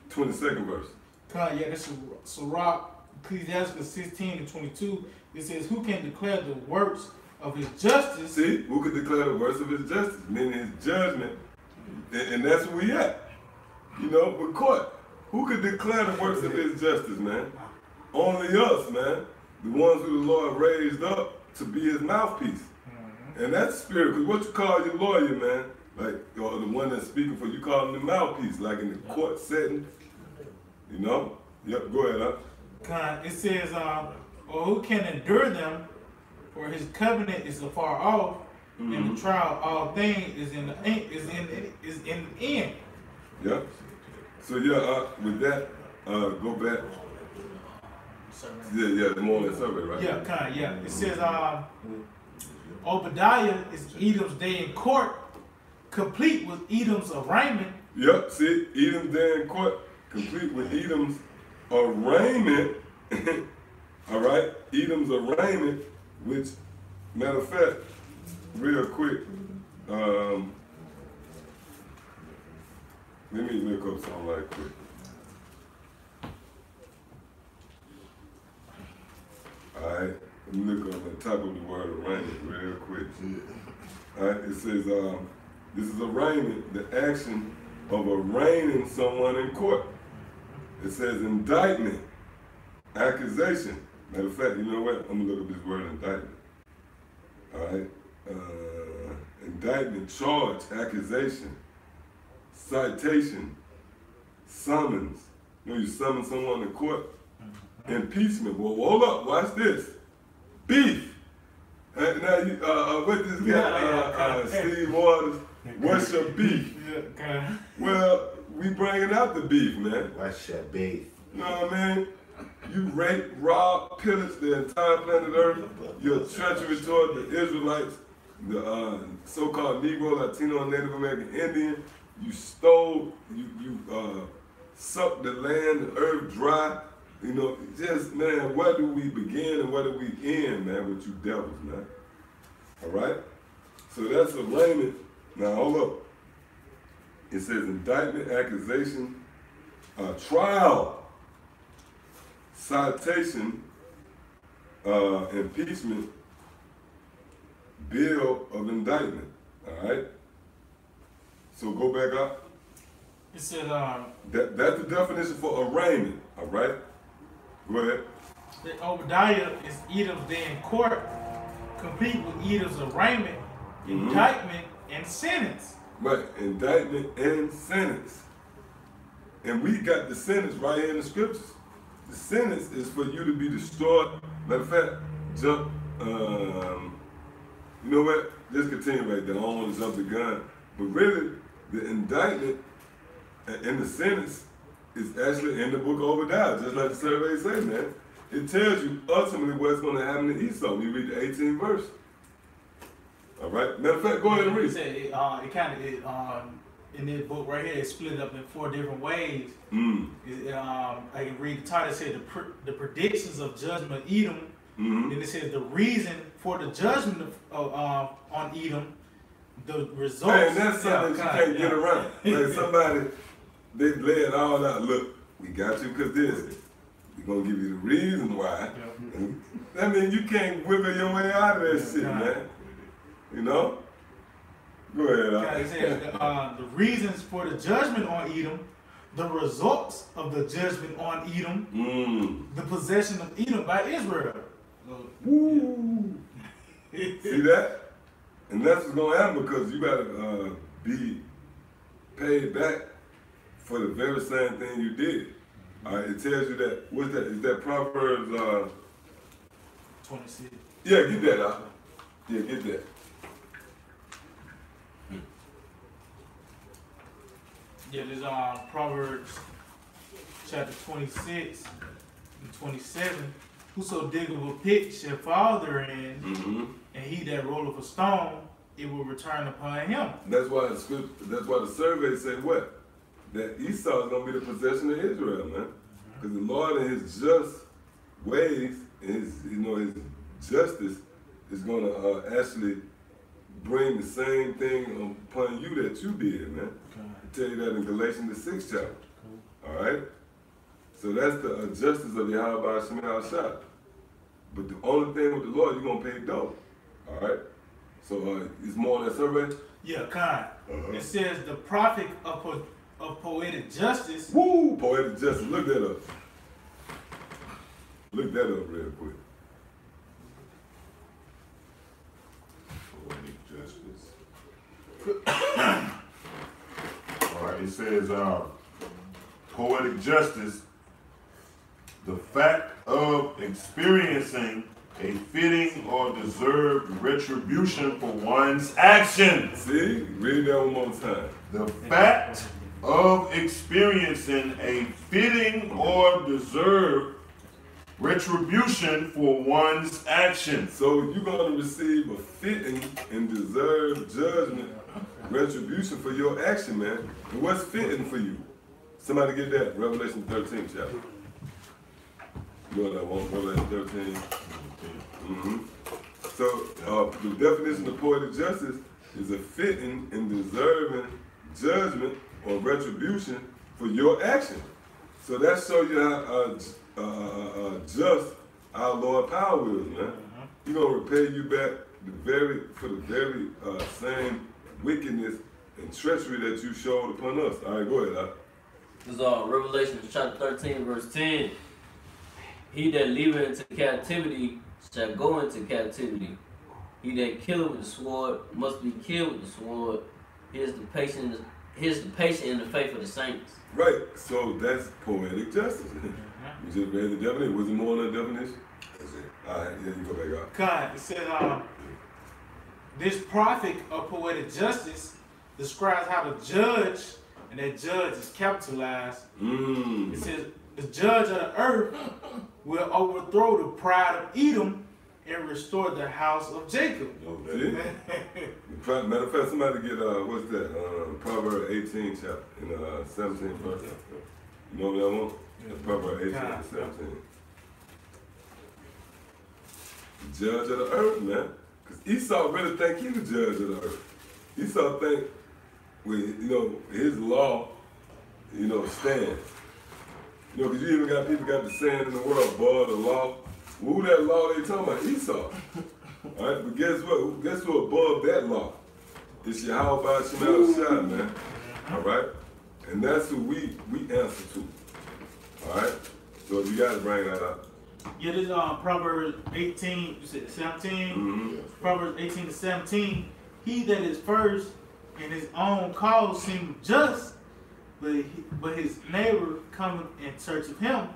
S2: 22nd verse.
S3: Yeah, this is Sirach, Ecclesiastes 16 and 22. It says, who can declare the works of his justice?
S2: See, who could declare the works of his justice, meaning his judgment, and that's where we at. You know, with court. Who could declare the works of his justice, man? Only us, man. The ones who the Lord raised up to be his mouthpiece. And that's spirit, because what you call your lawyer, man, like, or the one that's speaking for you, call him the mouthpiece, like in the court setting. You know? Yep, go ahead, huh?
S3: It says, or who can endure them, for his covenant is afar off, and the trial of all things is in the end.
S2: Yep. So yeah, with that, go back. Yeah, the more than survey, right?
S3: Yeah. It says, Obadiah is Edom's day in court, complete with Edom's arraignment.
S2: Yep, see, Edom's day in court, complete with Edom's arraignment. All right, Edom's arraignment, which, matter of fact, real quick, let me look up something right quick. Alright, let me look up the top of the word arraignment real quick. Alright, it says, this is arraignment, the action of arraigning someone in court. It says indictment, accusation. Matter of fact, you know what? I'm gonna look up this word indictment. Alright, indictment, charge, accusation, citation, summons. You know, you summon someone to court. Impeachment. Well, hold up. Watch this. Beef. Now, you, what this guy, Steve Waters, what's your beef? Well, we bringing out the beef, man.
S1: What's your beef?
S2: You know what I mean? You rape, rob, pillage the entire planet Earth. You're treacherous toward the Israelites, the so-called Negro, Latino, Native American Indian. You stole, you sucked the land, the earth dry. You know, just, man, where do we begin and where do we end, man, with you devils, man? All right? So that's arraignment Now hold up. It says indictment, accusation, trial, citation, impeachment, bill of indictment. All right. So go back up.
S3: It said,
S2: That's the definition for arraignment. All right. Go ahead.
S3: that Obadiah is Edom's day in court, complete with Edom's arraignment, indictment, and sentence.
S2: Right, indictment and sentence. And we got the sentence right here in the scriptures. The sentence is for you to be destroyed. Matter of fact, jump, you know what? Just continue right there. I don't want to jump the gun. But really, the indictment and the sentence is actually in the book of Obadiah, just like the survey say, man. It tells you ultimately what's going to happen to Esau when you read the 18th verse. All right. Matter of fact, go ahead and read.
S3: It said in this book right here, it's split up in 4 different ways. I can read the title. It said the predictions of judgment of Edom. Then it says the reason for the judgment on Edom. The results.
S2: Hey, and that's something you can't get around. Like somebody, they lay it all out. Look, we got you because this. We're going to give you the reason why. That means you can't wiggle your way out of that shit, man. You know? Go ahead.
S3: It says the reasons for the judgment on Edom, the results of the judgment on Edom, the possession of Edom by Israel.
S2: Woo! See that? And that's what's going to happen because you got to be paid back for the very same thing you did. All right, it tells you that, what's that? Is that Proverbs
S3: 26.
S2: Yeah, get that out. Yeah, get that.
S3: Yeah, there's Proverbs chapter 26 and 27. Whoso diggeth a pit shall fall therein, and he that rolleth a stone, it will return upon him.
S2: That's why the scripture, that's why the survey said what? That Esau is going to be the possession of Israel, man. Because the Lord in his just ways, his justice is going to actually bring the same thing upon you that you did, man. I tell you that in Galatians the 6th chapter. All right? So that's the justice of Yahweh Hashem Shah. But the only thing with the Lord, you're going to pay double. All right? So it's more on that survey?
S3: Yeah, kind. It says the prophet of poetic justice.
S2: Woo! Poetic justice. Look that up. Look that up real quick.
S4: Poetic justice. All right, it says poetic justice, the fact of experiencing a fitting or deserved retribution for one's actions.
S2: See? Read that one more time.
S4: The fact of experiencing a fitting or deserved retribution for one's actions.
S2: So you're going to receive a fitting and deserved judgment, retribution for your action, man. And what's fitting for you? Somebody get that. Revelation 13 chapter. You know that one, Revelation 13. So the definition of poetic justice is a fitting and deserving judgment or retribution for your action. So that shows you how just our Lord power is, man. He's gonna repay you back for the very same wickedness and treachery that you showed upon us. All right, go ahead.
S6: This is Revelation chapter 13, verse 10. He that leaveth into captivity shall go into captivity. He that killeth with the sword must be killed with the sword. Here's the patient in the faith of the saints.
S2: Right, so that's poetic justice. We just read the definition. Was it more on that definition? That's it. All right, yeah, you go back out.
S3: God, it says this prophet of poetic justice describes how the judge, and that judge is capitalized. It says the judge of the earth will overthrow the pride of Edom and restore the house of Jacob.
S2: See? Matter of fact, somebody get, what's that? Proverbs 18 chapter, in 17 verse. You know that one? That's Proverbs 18 and 17. The judge of the earth, man. Because Esau really think he the judge of the earth. Esau think, his law, stands. Because you even got people got the saying in the world, above the law. Well, who that law they talking about? Esau. All right, but guess what? Guess who above that law? It's Yahweh Shemal Shah, man. All right? And that's who we answer to. All right? So you got to bring that up.
S3: Yeah, this is Proverbs 18, you said 17? Proverbs 18 to 17. He that is first in his own cause seemeth just, but his neighbor cometh in search of him.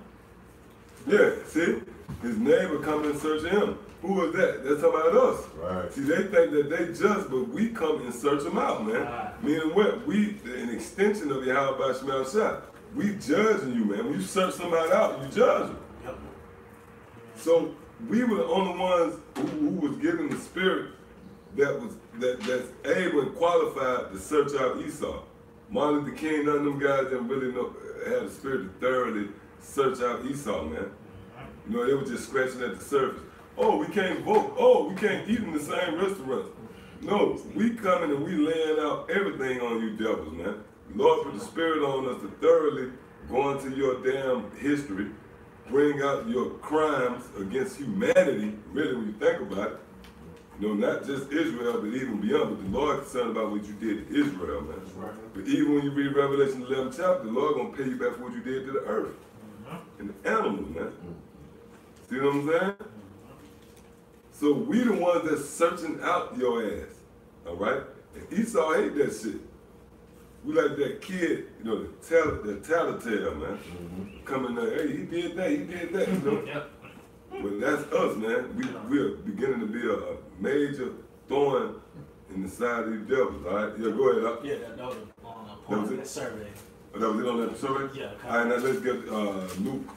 S2: Yeah, see? His neighbor coming in search of him. Who is that? That's about us.
S4: Right.
S2: See, they think that they just, but we come and search them out, man.
S3: Right.
S2: Meaning what? We, an extension of Yahweh Shemal Shah. We judging you, man. When you search somebody out, you judge them.
S3: Yep.
S2: So we were the only ones who was given the spirit that's able and qualified to search out Esau. Martin Luther King, none of them guys didn't really have the spirit to thoroughly search out Esau, man. They were just scratching at the surface. Oh, we can't vote. Oh, we can't eat in the same restaurants. No, we coming and we laying out everything on you devils, man. Lord put the spirit on us to thoroughly go into your damn history, bring out your crimes against humanity, really, when you think about it. Not just Israel, but even beyond. But the Lord is concerned about what you did to Israel, man.
S3: Right.
S2: But even when you read Revelation 11 chapter, the Lord gonna pay you back for what you did to the earth and the animals, man. See what I'm saying? So we the ones that's searching out your ass, all right? And Esau hate that shit. We like that kid, the tattletale, man. Coming there, hey, he did that,
S3: Yep.
S2: But that's us, man. We're beginning to be a major thorn in the side of these devils, all right? Yeah, go ahead.
S3: Yeah, that was on a part of that survey.
S2: Oh, that was it on that survey?
S3: Yeah.
S2: All right, now let's get Luke.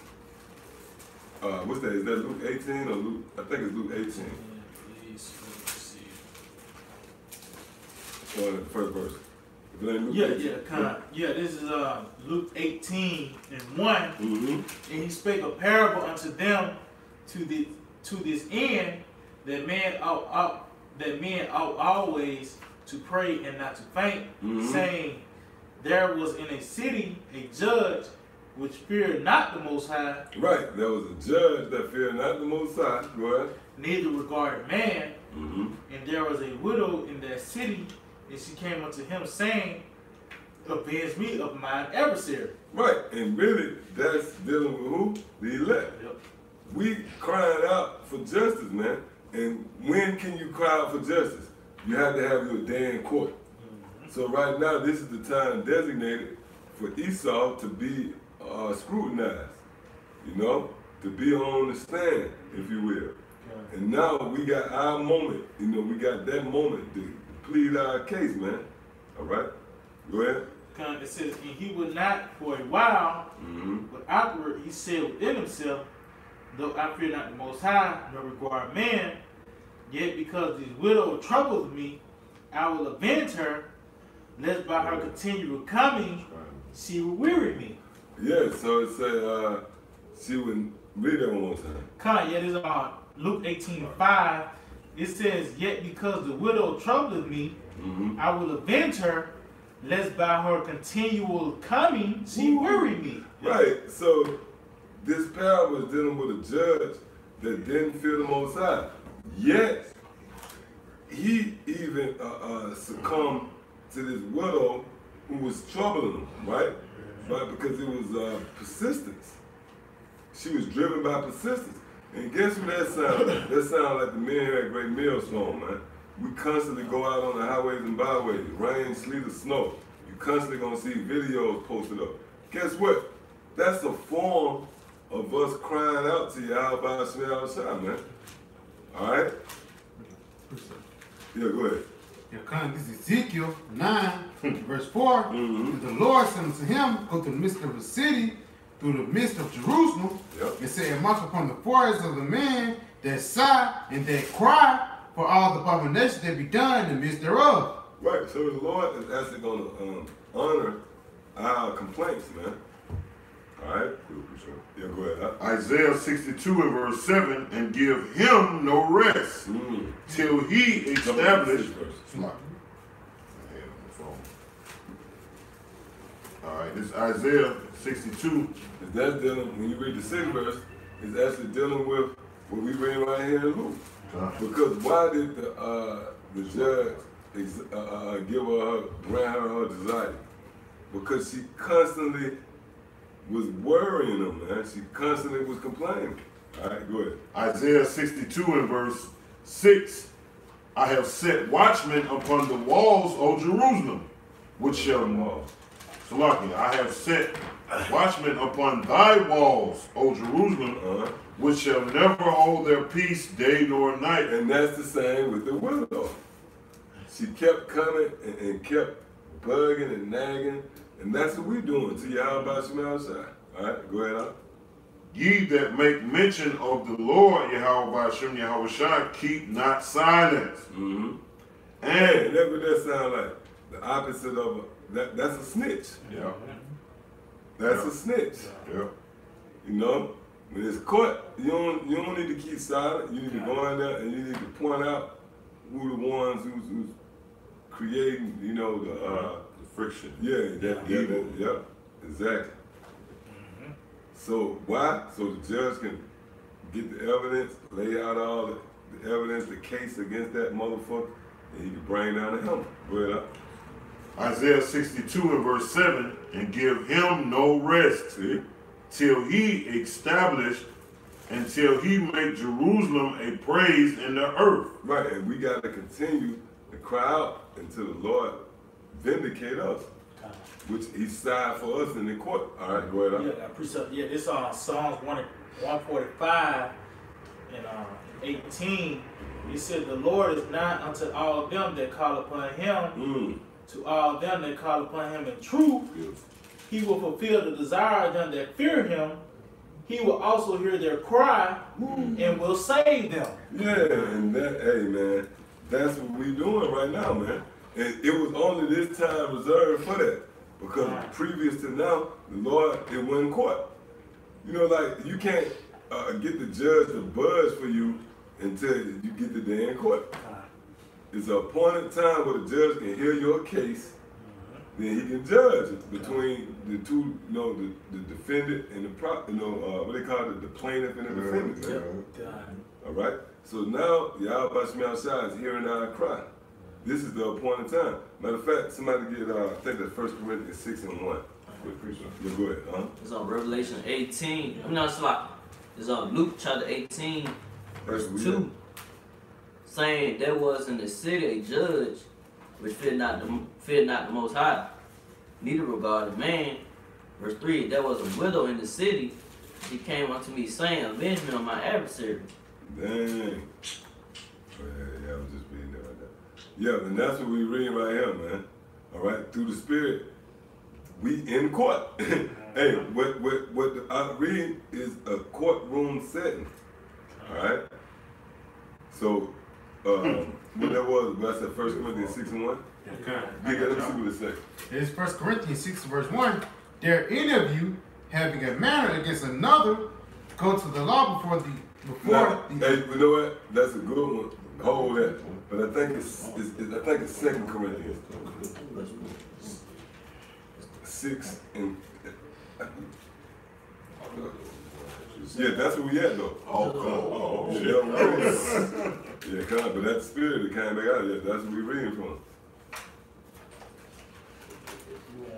S2: What's that? Is that Luke 18 or Luke? I think it's Luke 18.
S3: Please, let's see.
S2: The first verse. If it ain't Luke
S3: Yeah,
S2: 18.
S3: this is Luke 18 and 1.
S2: Mm-hmm.
S3: And he spake a parable unto them to this end, that men ought always to pray and not to faint, saying, there was in a city a judge which feared not the Most High.
S2: Right, there was a judge that feared not the Most High. Go ahead.
S3: Neither regarded man.
S2: Mm-hmm.
S3: And there was a widow in that city, and she came unto him, saying, avenge me of mine adversary.
S2: Right, and really, that's dealing with who? The elect.
S3: Yep.
S2: We crying out for justice, man. And when can you cry out for justice? You have to have your day in court. So right now, this is the time designated for Esau to be scrutinized, to be on the stand, if you will.
S3: Okay.
S2: And now we got our moment, we got that moment to plead our case, man. All right? Go ahead.
S3: It says, and he would not for a while, but afterward he said within himself, though I fear not the Most High, nor regard man, yet because this widow troubles me, I will avenge her, lest by her continual coming she will weary me.
S2: Yeah, so it said she would read that one more time.
S3: This is Luke 18:5. It says, yet because the widow troubleth me, I will avenge her, lest by her continual coming she weary me.
S2: Right, so this parable is dealing with a judge that didn't fear the Most High. Yet, he even succumbed to this widow who was troubling him, right? Right, because it was persistence. She was driven by persistence. And guess who that sounds like? That sounds like the men here at Great Millstone, man. We constantly go out on the highways and byways, rain, sleet, or snow. You constantly gonna see videos posted up. Guess what? That's a form of us crying out to Yahweh Shemal Shah, man. All right? Yeah, go ahead.
S5: This is Ezekiel 9, verse 4. And the Lord said unto him, go to the midst of the city, through the midst of Jerusalem, and say, mark upon the foreheads of the men that sigh and that cry for all the abominations that be done in the midst thereof.
S2: Right, so the Lord is actually going to honor our complaints, man. All right? Yeah, go ahead.
S4: Isaiah 62 and verse 7, and give him no rest till he establish. All right, this is Isaiah 62.
S2: If that's dealing, when you read the 6th verse, it's actually dealing with what we read right here in Luke. Because why did the judge give her, grant her desire? Because she constantly was worrying him, man. She constantly was complaining. All right, go ahead.
S4: Isaiah 62 and verse 6. I have set watchmen upon the walls, O Jerusalem, which shall Salaki, I have set watchmen upon thy walls, O Jerusalem, which shall never hold their peace day nor night.
S2: And that's the same with the widow. She kept coming and kept bugging and nagging, and that's what we're doing to Yahweh Shemel Shai. All right, go ahead, Al.
S4: Ye that make mention of the Lord, Yahweh Shem Yahweh Shai, keep not silence.
S2: Mm-hmm. And that's what that sound like. The opposite of that's a snitch.
S4: Yeah.
S2: That's a snitch.
S4: Yeah.
S2: You know, when it's caught, you don't need to keep silent. You need to go in there and you need to point out who the ones who's creating, you know, the
S4: friction.
S2: Yeah, yeah, exactly. So why? So the judge can get the evidence, lay out all the evidence, the case against that motherfucker, and he can bring down the helmet. Go ahead, Al.
S4: Isaiah 62 and verse 7, and give him no rest till he establish and till he make Jerusalem a praise in the earth.
S2: Right, and we got to continue to cry out until the Lord vindicate us, which he signed for us in the court. All right, go ahead.
S3: Yeah, I appreciate. Yeah, this Psalms 145 and 18. It said, "The Lord is nigh unto all them that call upon Him." To all them that call upon Him in truth, He will fulfill the desire of them that fear Him. He will also hear their cry and will save them.
S2: Yeah, and that, hey man, that's what we doing right now, man. And it was only this time reserved for that. Because previous to now, the Lord, it wasn't caught. You know, like, you can't get the judge to budge for you until you get the day in court. It's an appointed time where the judge can hear your case, then he can judge it between the two, you know, the defendant and the what they call it, the plaintiff and the defendant. Man. All right? So now, Yahweh Shemel Shai is hearing our cry. This is the appointed time. Matter of fact, somebody get, I think that's 1 Corinthians 6 and 1. Yeah, go ahead,
S6: It's on Revelation 18. I'm not sloppy. It's on Luke chapter 18, verse 2. Saying there was in the city a judge which feared not the Most High, neither regarded man. Verse 3, there was a widow in the city. She came unto me saying, avenge me on my adversary.
S2: Dang. Yeah, I was just reading that right there. Yeah, and that's what we're reading right here, man. All right, through the Spirit, we in court. Hey, what I read is a courtroom setting. All right. So, what that was, I said 1 Corinthians 6 and 1.
S5: Okay.
S2: Yeah, let me see what it says.
S5: It's 1 Corinthians 6 verse 1. Dare any of you, having a matter against another, go to the law before
S2: Hey, you know what? That's a good one. Hold that. But I think it's 2 Corinthians 6 and yeah, that's where we at though. Yeah, come on, but that spirit that came back out, yeah, that's what we reading from.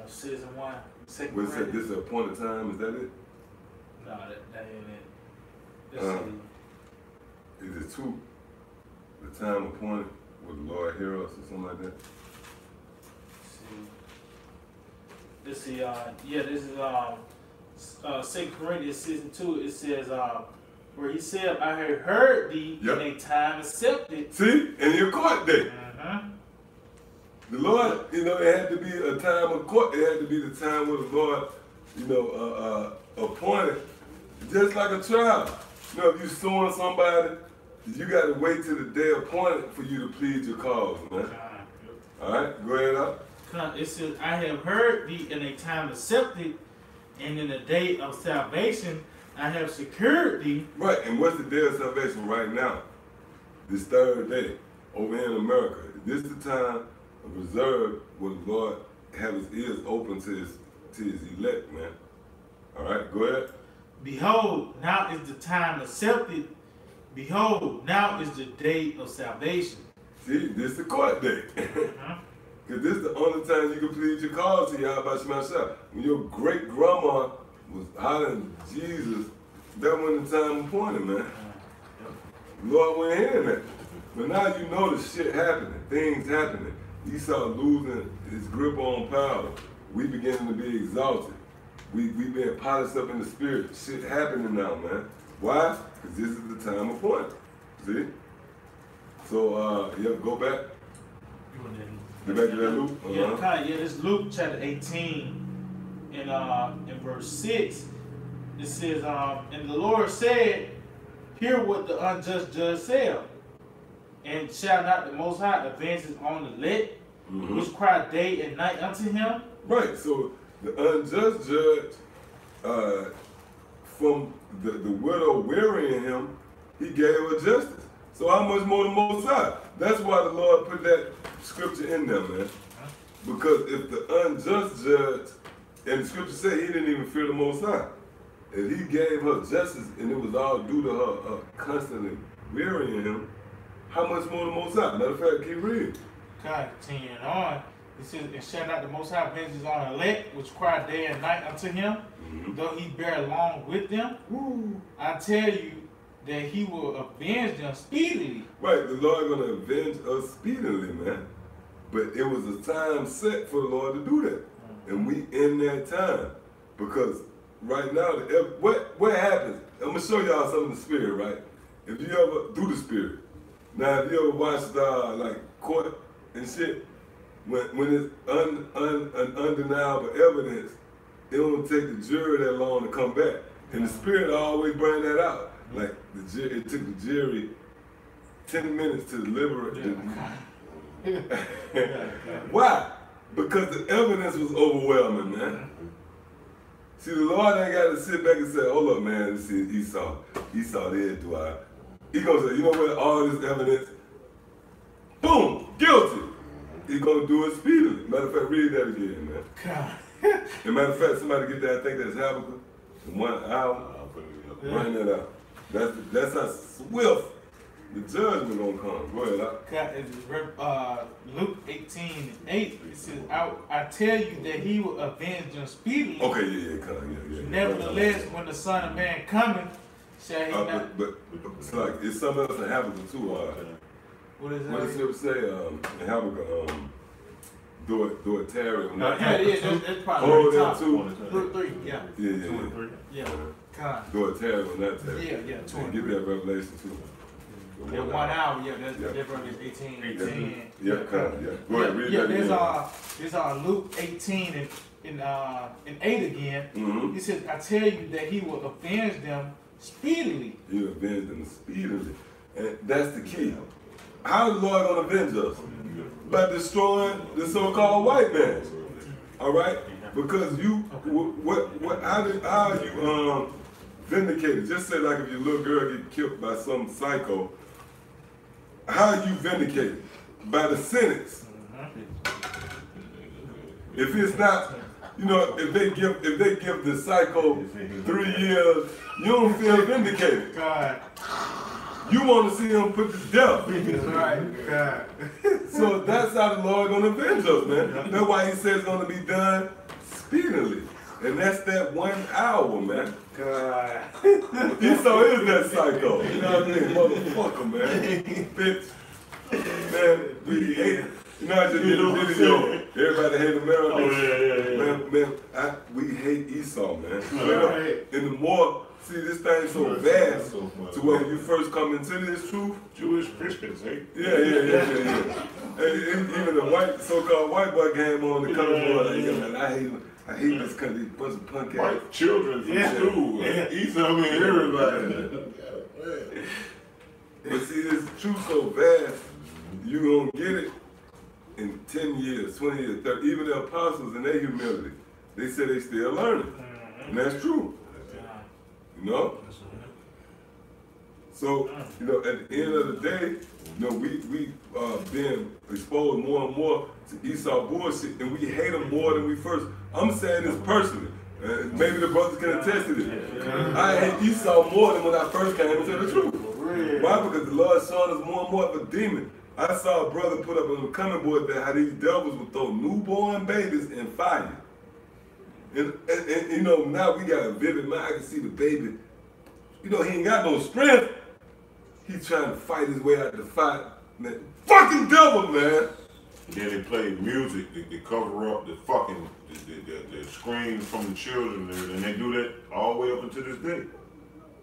S3: Season 1, 2
S2: What it said, this is appointed time, is that it?
S3: No, that ain't it. Let's see.
S2: Is it two? The time appointed, will the Lord hear us or something like that?
S3: Let's see, this is 2 Corinthians 6 and 2. It says, where he said, I have heard thee in a time accepted.
S2: See, in your court day. The Lord, you know, it had to be a time of court. It had to be the time where the Lord, you know, appointed, just like a trial. You know, if you're suing somebody, you got to wait till the day appointed for you to plead your cause, man. All right, go ahead up.
S3: It says, I have heard thee in a time accepted, and in the day of salvation, I have secured thee.
S2: Right, and what's the day of salvation right now? This third day over here in America. This is the time of reserve where the Lord have his ears open to his to his elect, man. All right, go ahead.
S3: Behold, now is the time accepted. Behold, now is the day of salvation.
S2: See, this is the court date. Because this is the only time you can plead your cause to Yahweh Shemashah. When your great grandma was hollering Jesus, that wasn't the time appointed, man. Lord went hearing that. But now you know the shit happening, things happening. Esau losing his grip on power. We beginning to be exalted. We being polished up in the spirit. Shit happening now, man. Why? Because this is the time appointed. See? So, yeah, go back. Go back to that Luke.
S3: Yeah, this Luke chapter 18 in verse 6. It says, and the Lord said, hear what the unjust judge said. And shall not the Most High avenge his own elect, which cry day and night unto him?
S2: Right, so the unjust judge, from the widow wearying him, he gave her justice. So how much more the Most High? That's why the Lord put that scripture in there, man. Because if the unjust judge, and the scripture said he didn't even fear the Most High, if he gave her justice and it was all due to her constantly wearying him, how much more the Most High? Matter of fact, keep reading.
S3: God, continuing on. It says, and shall not the Most High avenge his own elect, which cry day and night unto him, though he bear along with them? I tell you that he will avenge them speedily.
S2: Right, the Lord gonna avenge us speedily, man. But it was a time set for the Lord to do that. And we in that time. Because right now, what happens? I'm gonna show y'all something in the spirit, right? If you ever, through the spirit. Now, if you ever watched like court and shit, when it's undeniable evidence, it don't take the jury that long to come back. And the spirit always bring that out. Like it took the jury 10 minutes to deliberate. Why? Because the evidence was overwhelming, man. See, the Lord ain't got to sit back and say, hold up, man, this is Esau. Esau did do I. He gonna say, you know what, all this evidence, boom, guilty. He gonna do it speedily. Matter of fact, read that again, man.
S3: God.
S2: And matter of fact, somebody get that, I think that's Habakkuk, in 1 hour, bring that out. That's how swift the judgment gonna come. Go ahead,
S3: God, Luke 18:8, it says, I tell you that he will avenge them speedily.
S2: Okay, yeah.
S3: Nevertheless, when the Son of Man cometh, shall he not...
S2: But it's like, it's something else in Habakkuk too.
S3: What is that?
S2: What does it say in Habakkuk? Do it tarry.
S3: Yeah, it is. That's probably
S2: Oh,
S3: the
S2: that
S3: top.
S2: too.
S3: Luke 3, yeah.
S2: Yeah.
S3: God.
S2: Do it tarry when that tarry.
S3: Yeah,
S2: And get that revelation too.
S3: Yeah, 1 hour, yeah, that's verse 18.
S2: Yeah, Go ahead, read that
S3: There's Luke 18 and 8 again. He says, I tell you that he will avenge them speedily.
S2: He will avenge them speedily. And that's the key. How is the Lord going to avenge us? By destroying the so-called white man. All right? Because how are you vindicated? Just say like if your little girl get killed by some psycho, how are you vindicated? By the sentence. If it's not, if they give the psycho 3 years, you don't feel vindicated.
S3: God.
S2: You want to see him put to death.
S3: That's right. God.
S2: So that's how the Lord gonna avenge us, man. That's why he says it's gonna be done speedily. And that's that 1 hour, man.
S3: God.
S2: Esau is that psycho. You know what I mean? Motherfucker, man. Bitch. Man, we hate it. You know, I just did a video. Everybody hate America.
S4: Oh, yeah.
S2: Man, we hate Esau, man. And the more, see, this thing's so vast to where when you first come into this truth.
S4: Jewish Christians, eh?
S2: Yeah. And even the so-called white boy came on the color board. Like, I hate this country, bunch of punk ass.
S4: White children from school. Esau, everybody.
S2: But see, this truth so vast, you gonna get it in 10 years, 20 years, 30. Even the apostles in their humility, they say they still learning. And that's true. You know? So, you know, at the end of the day, you know, we being exposed more and more to Esau bullshit, and we hate him more than we first. I'm saying this personally. Maybe the brothers can attest to this. I hate Esau more than when I first came to the truth. Why? Because the Lord showing us more and more of a demon. I saw a brother put up on the comment board that how these devils would throw newborn babies in fire. And you know, now we got a vivid mind. I can see the baby. You know, he ain't got no strength. He's trying to fight his way out the fight. Man, fucking devil, man.
S4: Then they play music, they cover up the fucking the screams from the children, and they do that all the way up until this day.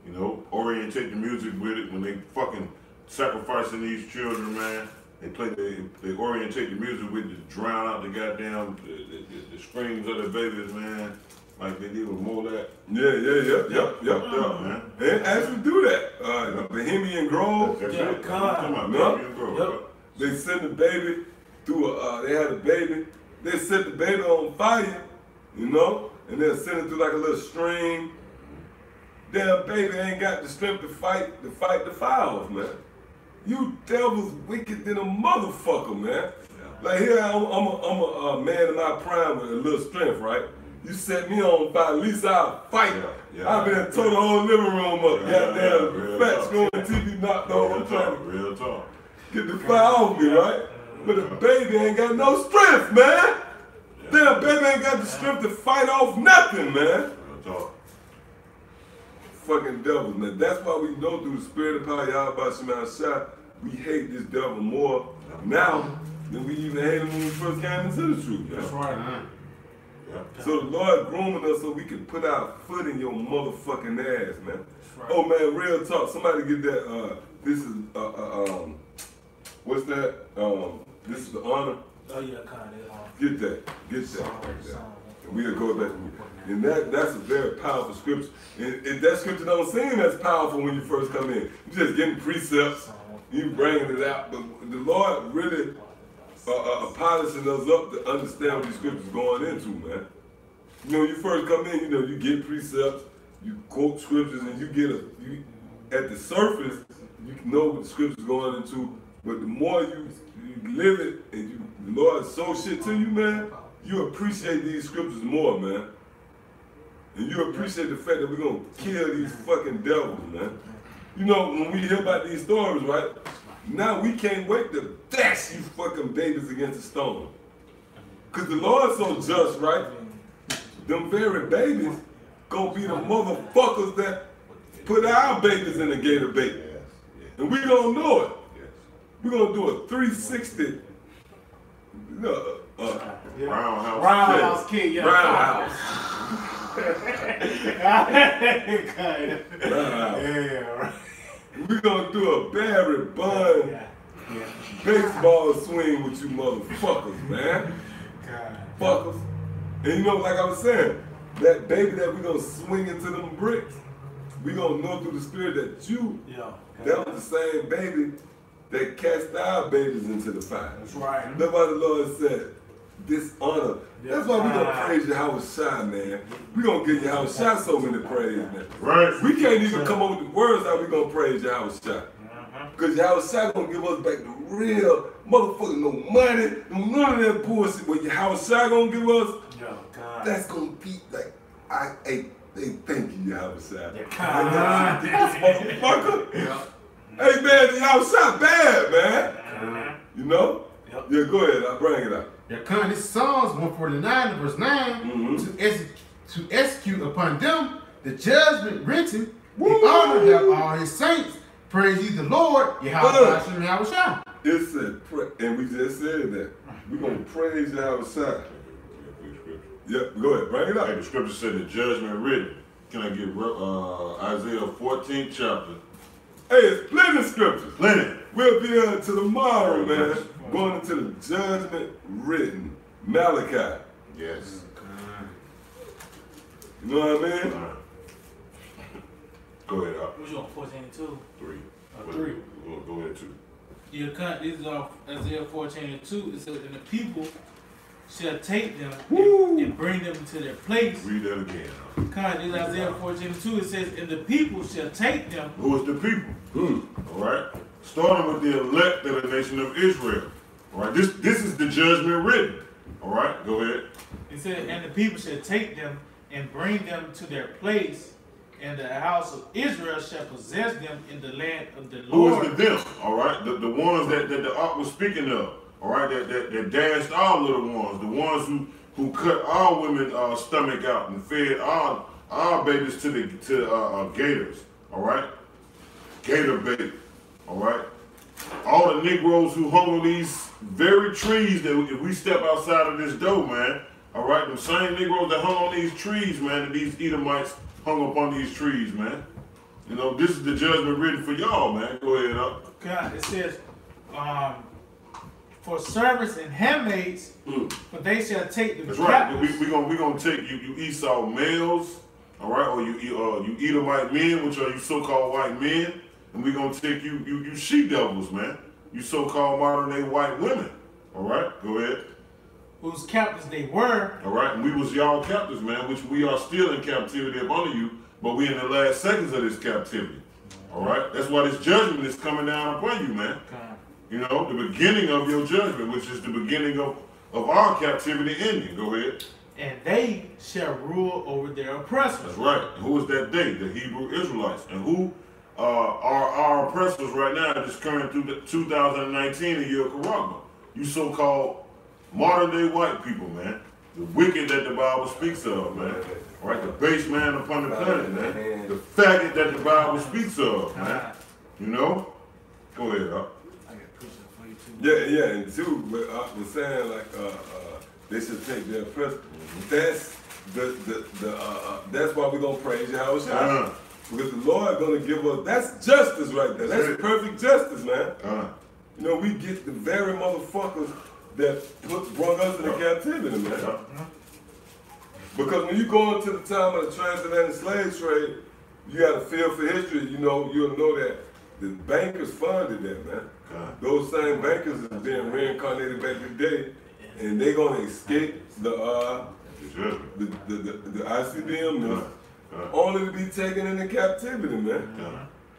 S4: You know, orientate the music with it when they fucking sacrificing these children, man. They orientate the music with it to drown out the goddamn the screams of the babies, man. Like they did with Molat.
S2: Yep,
S4: man.
S2: They actually do that. Bohemian Grove.
S4: Bohemian Grove.
S2: They send the baby through they had a baby. They set the baby on fire, you know, and they'll send it through like a little stream. Damn baby ain't got the strength to fight the fires, man. You devils wicked than a motherfucker, man. Like here I'm a man in my prime with a little strength, right? You set me on fire, at least I'll fight. I've been tore the whole living room up. Goddamn fat screen TV knocked over. I'm trying to
S4: real talk.
S2: Get the fire off me, right? But the baby ain't got no strength, man. Damn baby ain't got the strength to fight off nothing, man.
S4: Real talk.
S2: Fucking devils, man. That's why we know through the spirit of power, Yahweh Shema Shah, we hate this devil more now than we even hated him when we first came into the truth.
S3: That's right, man.
S2: So the Lord grooming us so we can put our foot in your motherfucking ass, man.
S3: Right.
S2: Oh man, real talk. Somebody get that. This is what's that? This is the honor.
S3: Oh yeah, kind of.
S2: Get that. We'll go back. And that's a very powerful scripture. And that scripture don't seem as powerful when you first come in. You're just getting precepts, you bringing it out. But the Lord really polishing us up to understand what these scriptures going into, man. You know, when you first come in, you know, you get precepts, you quote scriptures, and you get at the surface, you know what the scriptures going into. But the more you live it and the Lord show shit to you, man, you appreciate these scriptures more, man. And you appreciate the fact that we're gonna kill these fucking devils, man. You know, when we hear about these stories, right? Now we can't wait to dash you fucking babies against the stone. Cause the Lord's so just, right? Them very babies gonna be the motherfuckers that put our babies in the gator bait. And we don't know it. We're gonna do a 360
S3: Roundhouse kick, yeah.
S2: Roundhouse.
S3: Yeah, right.
S2: We're gonna do a Barry Bun baseball swing with you motherfuckers, man. Fuckers. And you know, like I was saying, that baby that we're gonna swing into them bricks, we gonna know through the spirit that that was the same baby that cast our babies into the fire.
S3: That's right.
S2: That's why the Lord said, dishonor. That's why we gonna praise Yahweh Shai, man. We gonna give Yahweh Shai so many praise, man.
S4: Right.
S2: We can't even come up with the words how we gonna praise Yahweh Shai. Because Yahweh Shai gonna give us back the real motherfucking no money, none of that bullshit. What Yahweh Shai gonna give us, that's gonna be like, hey, thank you, Yahweh Shai. This motherfucker. Hey man, Yahweh Shai bad, man. You know? Yeah, go ahead, I'll bring it up.
S5: Yeah, this Psalms 149 and verse 9 to execute upon them the judgment written. The honor have all his saints. Praise ye the Lord, Yahweh Hashem Yahweh Shai.
S2: It said, and we just said that. We're going to praise Yahweh Shai. Yep, go ahead, bring it up.
S4: Hey, the scripture said the judgment written. Can I get Isaiah 14th chapter?
S2: Hey, it's plenty of scriptures.
S4: Plenty.
S2: We'll be here till tomorrow, man. Going into the judgment written. Malachi.
S4: Yes.
S2: You know what I mean?
S4: Go ahead, Al.
S3: What you on, 14 and 2?
S4: 3.
S3: 3.
S4: Go ahead, 2.
S3: Yeah, this is Isaiah 14 and 2. It says, and the people shall take them and bring them to their place.
S4: Read that again.
S3: Kind of Isaiah 14:2, it says, and the people shall take them.
S4: Who is the people? All right. Starting with the elect of the nation of Israel. All right. This is the judgment written. All right. Go ahead.
S3: It said, and the people shall take them and bring them to their place, and the house of Israel shall possess them in the land of the Lord.
S4: Who is the them? All right. The ones that the ark was speaking of. All right. That dashed our little ones. The ones who cut our women's stomach out and fed our babies to gators. All right. Gator bait. All right. All the Negroes who hung on these very trees that if we step outside of this door, man. All right. The same Negroes that hung on these trees, man, and these Edomites hung up on these trees, man. You know, this is the judgment written for y'all, man. Go ahead up.
S3: God, it says, for servants and handmaids, for they shall take them
S4: That's
S3: captives.
S4: right. We gonna take you Esau males, all right, or you Edomite men, which are you so-called white men, and we gonna take you she devils, man. You so-called modern day white women. All right, go ahead.
S3: Whose captives they were.
S4: All right, and we was y'all captives, man, which we are still in captivity up under you, but we in the last seconds of this captivity. All right, that's why this judgment is coming down upon you, man. You know, the beginning of your judgment, which is the beginning of our captivity ending. Go ahead.
S3: And they shall rule over their oppressors.
S4: That's right. And who is that they? The Hebrew Israelites. And who are our oppressors right now, just current through the 2019, the year of Karagma? You so-called modern day white people, man. The wicked that the Bible speaks of, man. All right, the base man upon the planet, man. The faggot that the Bible speaks of, man. You know? Go ahead, Up.
S2: Yeah, and two, what I was saying, like, they should take their oppressor. That's that's why we're gonna praise Yahweh. Because the Lord gonna give us, that's justice right there. That's perfect justice, man. You know, we get the very motherfuckers that brought us into captivity, man. Because when you go into the time of the transatlantic slave trade, you got a feel for history. You know, you'll know that the bankers funded that, man. Those same bankers is being reincarnated back today, and they're gonna escape the ICBM only to be taken into captivity, man.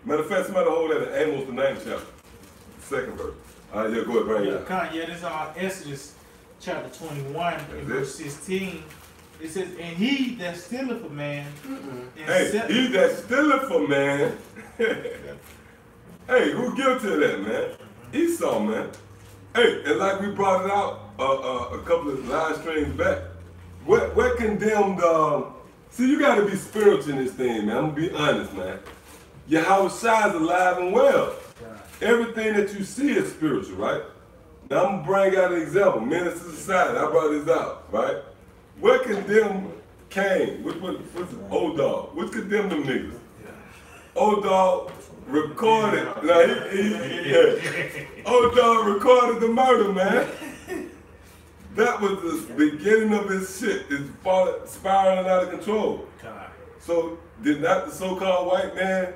S2: Matter of fact, somebody hold that in Amos the 9th chapter, second verse. Yeah, go ahead, bring it up.
S3: Yeah, this is Exodus chapter 21 and verse 16. It says, and he that stealeth a man,
S2: he that stealeth a man. Hey, who guilty of that, man? Esau, man. Hey, and like we brought it out a couple of live streams back, what condemned, see, you gotta be spiritual in this thing, man. I'm gonna be honest, man. Yahweh Shai is alive and well. Everything that you see is spiritual, right? Now I'm gonna bring out an example. Menace to Society, I brought this out, right? What condemned Cain? What's Old Dog? What condemned them niggas? Old Dog recorded, Old Dog recorded the murder, man. That was the beginning of his shit. It's spiraling out of control. So did not the so-called white man,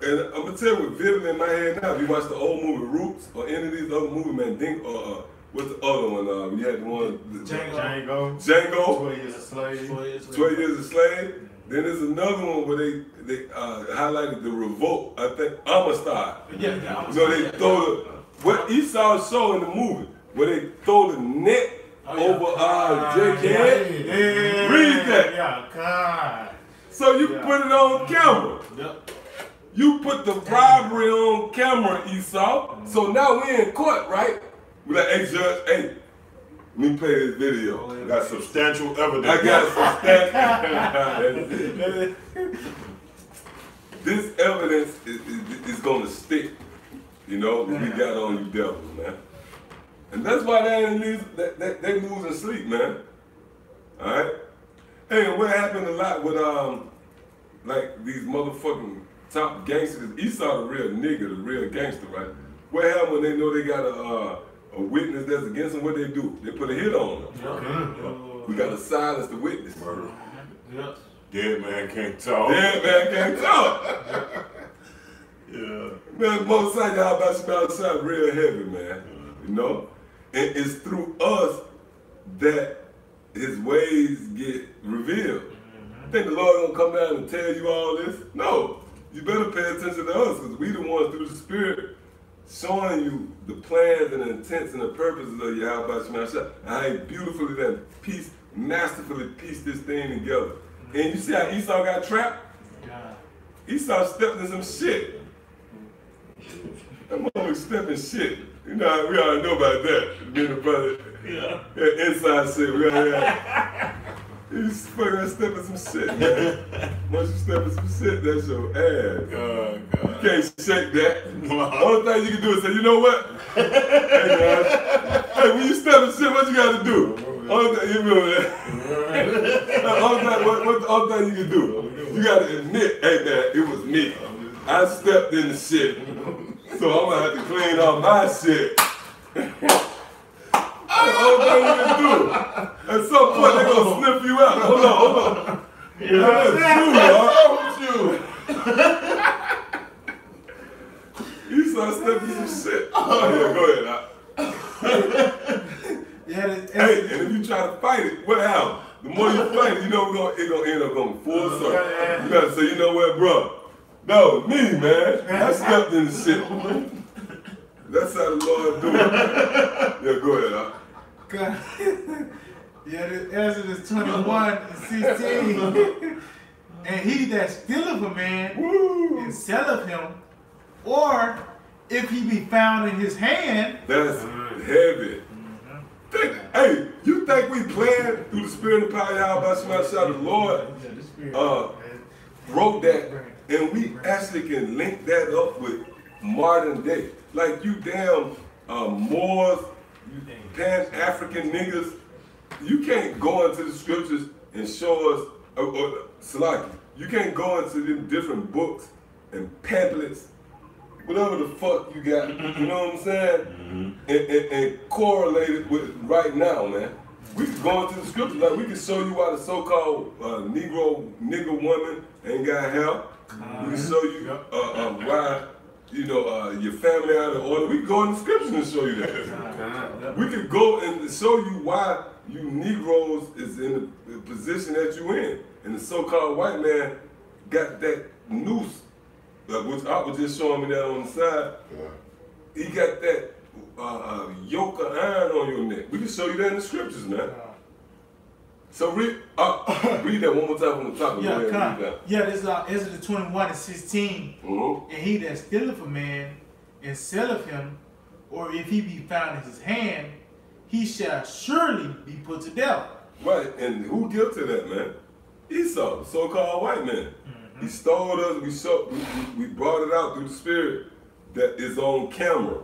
S2: and I'm gonna tell you what's vivid in my head now. If you watch the old movie Roots or any of these other movies, man, what's the other one? You had the one Django.
S5: 12 Years a Slave.
S2: 12 Years a Slave. Then there's another one where they highlighted the revolt. I think Amistad.
S3: Yeah.
S2: So they throw what Esau showed in the movie, where they throw the net over J.K. Read that.
S3: Yeah, God.
S2: So you put it on camera.
S3: Yep.
S2: You put the bribery on camera, Esau. So now we in court, right? We're like, hey, Judge, hey, let me play this video.
S4: Got substantial evidence.
S2: I got substantial. This evidence is going to stick, you know, that we got on you devils, man. And that's why they losing sleep, man. All right? Hey, and what happened a lot with, like, these motherfucking top gangsters? Esau the real nigga, the real gangster, right? What happened when they know they got a witness that's against them? What they do? They put a hit on them. We got to silence the witness.
S4: Murder.
S3: Yep.
S4: Dead man can't talk.
S2: Dead man can't talk.
S4: Yeah.
S2: Man, most of y'all about to real heavy, man. You know? And it's through us that his ways get revealed. You think the Lord gonna come down and tell you all this? No. You better pay attention to us, because we the ones through the Spirit showing you the plans and the intents and the purposes of Yahweh Shemashah, and how he beautifully done masterfully pieced this thing together. And you see how Esau got trapped? Esau stepped in some shit. That motherfucker stepping shit. You know, we already know about that. Being a brother. Yeah. Inside shit. We already he's fucking stepping some shit, man. Once you step in some shit, that's your ass. God. You can't shake that. Only thing you can do is say, you know what? Hey, guys. Hey, when you step in shit, what you gotta do? Only thing, you know that. What's the only thing you can do? You gotta admit, hey, man, it was me. I stepped in the shit. So I'm gonna have to clean up my shit. That's the only thing you can do. At some point, they're gonna sniff you out. Hold on. That's you. You start stepping some shit. Oh, yeah, go ahead. Hey, and if you try to fight it, what happens? The more you fight it, you know it's gonna end up going full circle. You gotta say, you know what, bro? That was me, man. I stepped in the shit. That's how the Lord do it. Yeah, go ahead,
S3: Yeah, Exodus 21 and 16. And he that stealeth a man and selleth him, or if he be found in his hand.
S2: That's heavy. Hey, you think we playing through the Spirit and power of Yahweh Shemashah? The Lord wrote that, and we actually can link that up with modern day. Like you damn Moors, you Pan-African niggas, you can't go into the scriptures and show us, Salaki, you can't go into them different books and pamphlets, whatever the fuck you got, you know what I'm saying? And correlate it with right now, man. We can go into the scriptures, like we can show you why the so-called nigger woman ain't got hair. We can show you why, you know, your family out of order. We can go in the scriptures and show you that. We could go and show you why you Negroes is in the position that you in. And the so-called white man got that noose, which I was just showing me that on the side. He got that yoke of iron on your neck. We can show you that in the scriptures, man. So read that one more time from the top.
S3: Yeah, this is Exodus 21 and 16. And he that stealeth a man and selleth him, or if he be found in his hand, he shall surely be put to death.
S2: Right, and who guilty of that, man? Esau, so-called white man. He stole us. We brought it out through the Spirit that is on camera.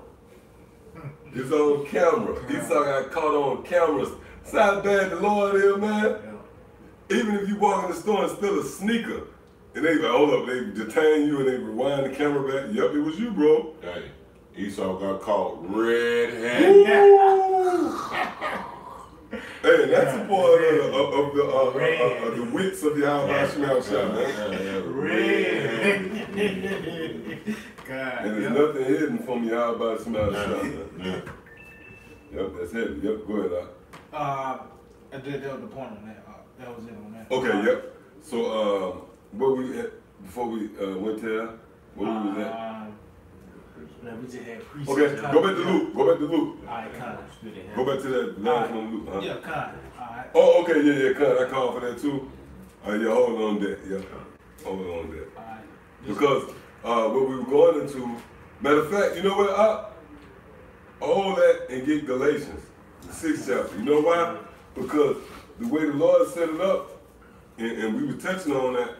S2: It's on camera. Esau got caught on cameras. See how bad the Lord is, man? Even if you walk in the store and steal a sneaker, and they like, hold up, they detain you and they rewind the camera back. Yep, it was you, bro.
S4: Hey, Esau got caught red-handed.
S2: Hey, that's a part of the wits of Yahweh Shemashah, man.
S3: God.
S2: And there's nothing hidden from Yahweh Shemashah, man. Yep, that's heavy. Yep, go ahead,
S3: That was the point on that. That was it on that.
S2: Okay, yep. So, where we at before we went there? Where we was at?
S3: We just had precepts.
S2: Okay, go back to Luke. Go back to Luke.
S3: Alright, Con.
S2: Go back to that last one, Luke. Huh?
S3: Yeah, Con. Alright.
S2: Oh, okay, yeah, Con. I called for that too. Yeah, hold on to that. Yeah, hold on to that.
S3: Alright.
S2: Because what we were going into, matter of fact, you know what? Hold that and get Galatians, the 6th chapter. You know why? Because the way the Lord set it up, and we were touching on that,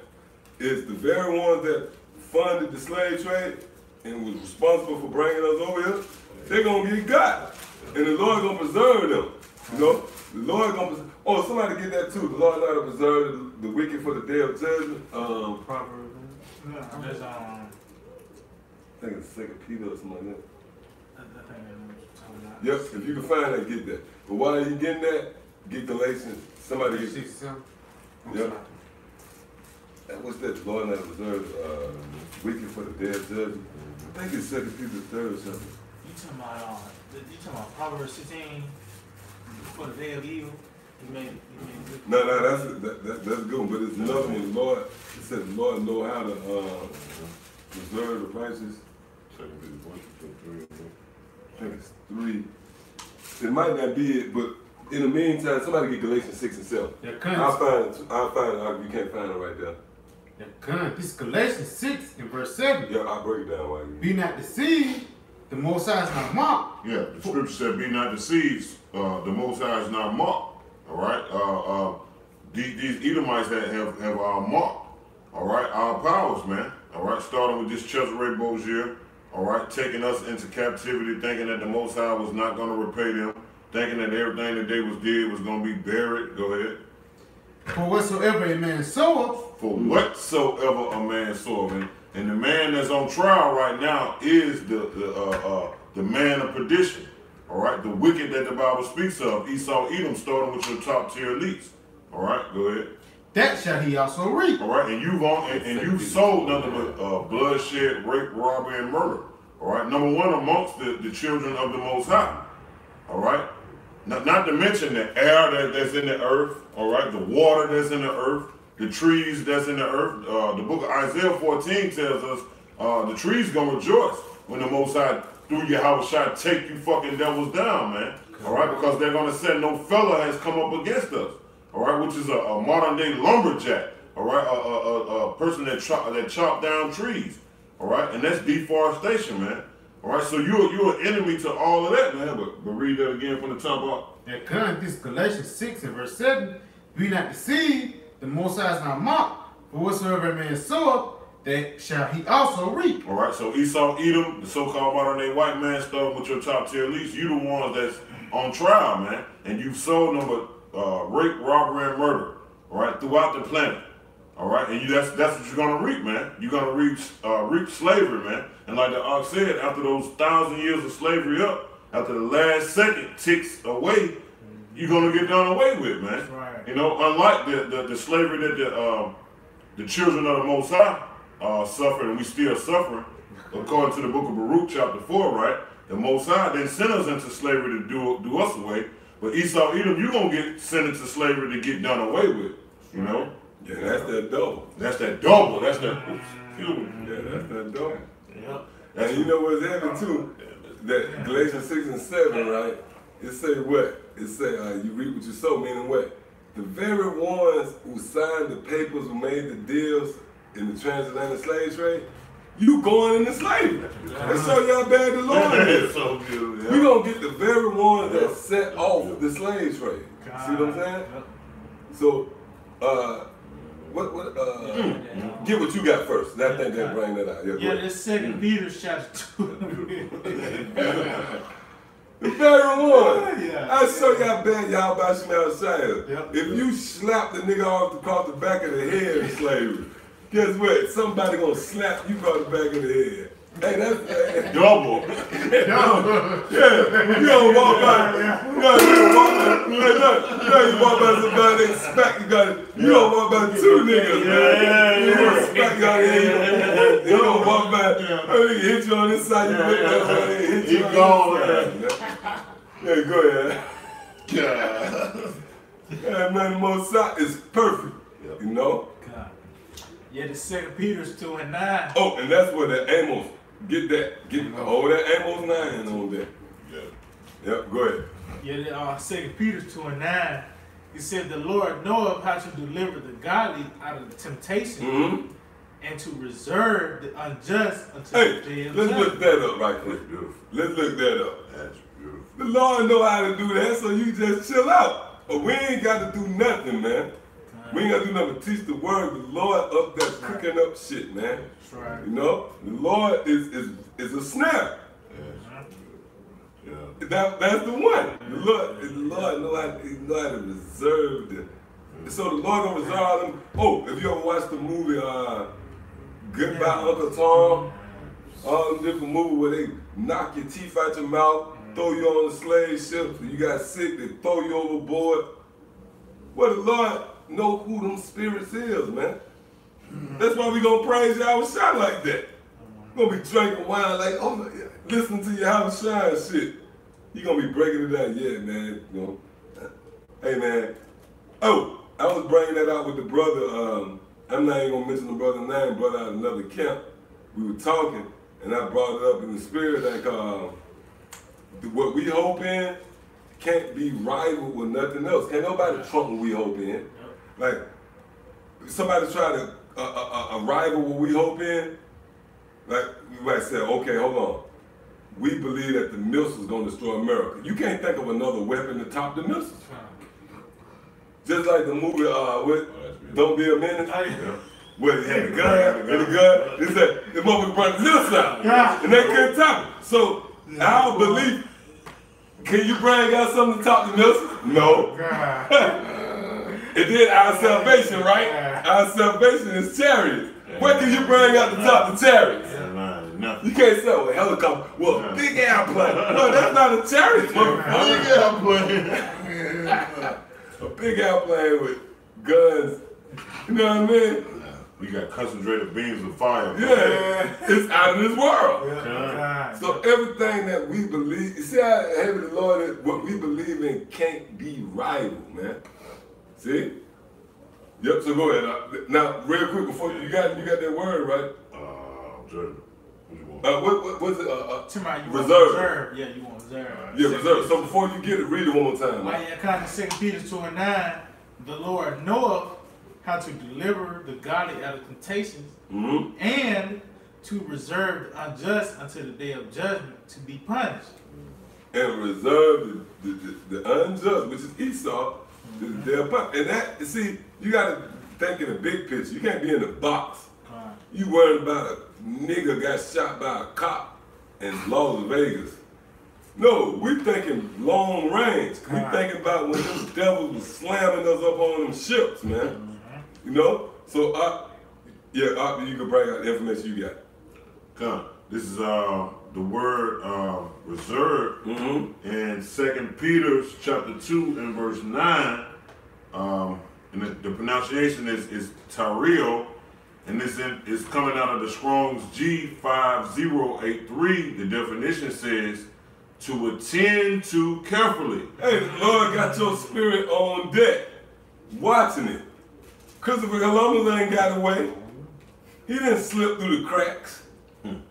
S2: is the very ones that funded the slave trade and was responsible for bringing us over here, they're going to get got. And the Lord going to preserve them. You know? The Lord going to preserve. Oh, somebody get that too. The Lord going to preserve the wicked for the day of judgment.
S3: Proverbs. No, that's
S2: I think it's 2 Peter or something like that. Yep, if you can find that, get that. But while you getting that, get Galatians. Somebody get
S5: 67.
S2: Yep. What's that? The Lord not reserved wicked for the day of judgment. I think it's 2 Peter 3 or something.
S3: You talking about Proverbs 16? For the day of evil. You made it.
S2: No, that's good, but it's another one. The Lord, it said the Lord know how to preserve the righteous. I think it's 3. It might not be it, but in the meantime, somebody get Galatians 6 and 7. I'll find it. You can't find it right there.
S5: This is Galatians 6 and verse 7.
S2: Yeah, I'll break it down while you.
S5: Be not deceived, the Most High is not mocked.
S4: Yeah, the scripture said, "Be not deceived, the Most High is not mocked." All right, these Edomites have mocked. All right, our powers, man. All right, starting with this Cesare Borgia. All right, taking us into captivity, thinking that the Most High was not going to repay them, thinking that everything that they did was going to be buried. Go ahead.
S5: For whatsoever a man soweth,
S4: For whatsoever a man soweth, and the man that's on trial right now is the man of perdition. All right, the wicked that the Bible speaks of, Esau, Edom, starting with your top tier elites. All right, go ahead.
S5: that shall he also reap.
S4: All right, and you've sold nothing but bloodshed, rape, robbery, and murder. All right, number one amongst the children of the Most High. All right, not to mention the air that's in the earth. All right, the water that's in the earth, the trees that's in the earth. The book of Isaiah 14 tells us the trees gonna rejoice when the Most High through Yahweh take you fucking devils down, man. All right, because they're gonna say no fella has come up against us. All right, which is a modern day lumberjack. All right, a person that chop down trees. All right, and that's deforestation, man. All right, so you're an enemy to all of that, man. But read that again from the top up.
S5: That this Galatians 6 and verse 7. Be not deceived, the Most High is not mocked. For whatsoever a man soweth, that shall he also reap.
S4: All right, so Esau, Edom, the so-called modern day white man, starting with your top tier elites, you the ones that's on trial, man, and you've sold them with rape, robbery, and murder, all right, throughout the planet, all right, and that's what you're gonna reap, man. You're gonna reap slavery, man, and like the Ox said, after those 1,000 years of slavery up, after the last second ticks away, you're gonna get done away with, man.
S3: That's right.
S4: You know, unlike the slavery that the children of the Most High suffered, and we still suffering, according to the book of Baruch, chapter 4, right? The Most High didn't send us into slavery to do us away, but Esau, Edom, you're going to get sent into slavery to get done away with, you know?
S2: Yeah, that's that double.
S4: That's that double. That's that,
S2: Yeah, that's that double.
S3: Yep.
S2: And you know what's happening too? That Galatians 6 and 7, right? It say what? It say you reap what you sow, meaning what? The very ones who signed the papers, who made the deals in the transatlantic slave trade, you going into slavery. That show you how bad the Lord is.
S4: so good, yeah.
S2: We gonna get the very ones that set off the slave trade. See what I'm saying? So, get what you got first. I think that bring that out.
S3: Yeah, this 2 Peter chapter 2.
S2: The very one.
S3: Yeah.
S2: I show you how bad y'all about Shemel Shire.
S3: Yep.
S2: If you slap the nigga across the back of the head in slavery, guess what? Somebody gonna slap you across the back of the head. Hey, that's
S4: Double.
S2: yeah. You don't walk by. You walk by somebody and smack you. You don't walk by two niggas, man. You don't smack you out here. You don't walk by. That nigga hit you on this side. You look that way. Hit you on this side. Yeah, go ahead. Yeah, man, the Most High is perfect. You know.
S3: God. Yeah, the 2 Peter 2 and 9.
S2: Oh, and that's where the Amos. Get that. Get that Amos 9 on there. Yeah. Yep, go ahead.
S3: Yeah, 2 Peter 2 and 9. He said, the Lord knoweth how to deliver the godly out of temptation and to reserve the unjust until the day
S2: Hey,
S3: of
S2: let's
S3: judgment.
S2: look that up right quick. Let's look that up.
S4: That's beautiful.
S2: The Lord know how to do that, so you just chill out. But we ain't got to do nothing, man. We ain't got to do nothing but teach the word. The Lord up there cooking up shit, man.
S3: That's right.
S2: You know, the Lord is a snap.
S4: Yeah.
S2: That's the one. The Lord know how to reserve them. So the Lord gonna reserve them. Oh, if you ever watched the movie Goodbye Uncle Tom, all them different movies where they knock your teeth out your mouth, throw you on the slave ship, so you got sick, they throw you overboard. Well, the Lord know who them spirits is, man. That's why we gonna praise Yahweh Shai like that. We gonna be drinking wine like, oh, listen to your Yahweh Shai and shit. You gonna be breaking it down, yeah, man. You know, Hey man. Oh, I was bringing that out with the brother. I'm not even gonna mention the brother's name, brother out of another camp. We were talking, and I brought it up in the spirit like what we hope in can't be rivaled with nothing else. Can't nobody trump what we hope in. Like somebody try to rival what we hope in. Like we might say, okay, hold on. We believe that the missile's gonna destroy America. You can't think of another weapon to top the missiles. Just like the movie Don't Be a Menace. Where he had the gun, he said, the motherfucker brought the missiles out. And they couldn't top it. So our belief, can you bring out something to top the missiles? No. It did our salvation, right? Our salvation is chariots. What can you bring out to top the chariots? You can't say, well, helicopter, well, big airplane. No, that's not a chariot,
S4: Big airplane.
S2: A big airplane with guns. You know what I mean?
S4: We got concentrated beams of fire.
S2: Yeah, it's out of this world.
S3: Yeah.
S2: So everything that we believe, you see how heavy the Lord is, what we believe in can't be rivaled, man. See? Yep, so go ahead. Now, real quick, before you got that word, right?
S4: Jordan. What
S2: What was it?
S3: Somebody you
S2: reserve.
S3: Want reserve. Yeah, you want reserve.
S2: Yeah, reserve. So before you get it, read it one more time.
S3: Why in 2 Peter 2:9, the Lord knoweth how to deliver the godly out of temptations, and to reserve the unjust until the day of judgment to be punished.
S2: And reserve the unjust, which is Esau, to the day of punishment. And that, see, you got to think in the big picture. You can't be in the box. You worried about a nigga got shot by a cop in Las Vegas. No, we thinking long range. We thinking about when them devils was slamming us up on them ships, man. You know? So, you can bring out the information you got.
S4: Come. This is the word reserve in 2 Peter chapter 2 and verse 9. And the pronunciation is Tario. And this is coming out of the Strong's G5083. The definition says, to attend to carefully.
S2: Hey, the Lord got your spirit on deck, watching it. Christopher Columbus ain't got away. He didn't slip through the cracks. You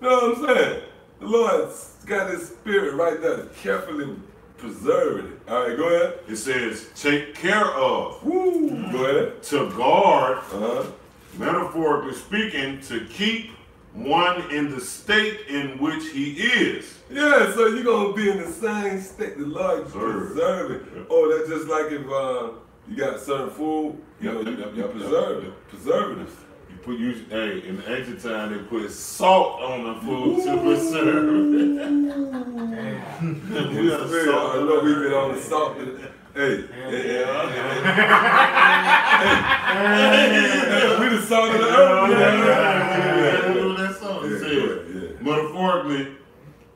S2: know what I'm saying? The Lord's got his spirit right there, carefully preserving it. All right, go ahead.
S4: It says, take care of.
S2: Woo. Go ahead.
S4: To guard. Metaphorically speaking, to keep one in the state in which he is.
S2: Yeah, so you're going to be in the same state the Lord preserving. Oh, that's just like if you got certain food, you preserve it. Preservatives.
S4: Hey, in the ancient time, they put salt on the food to preserve it.
S2: We got salt. I know we've been on the salt. Hey, we the salt of the earth.
S4: Metaphorically,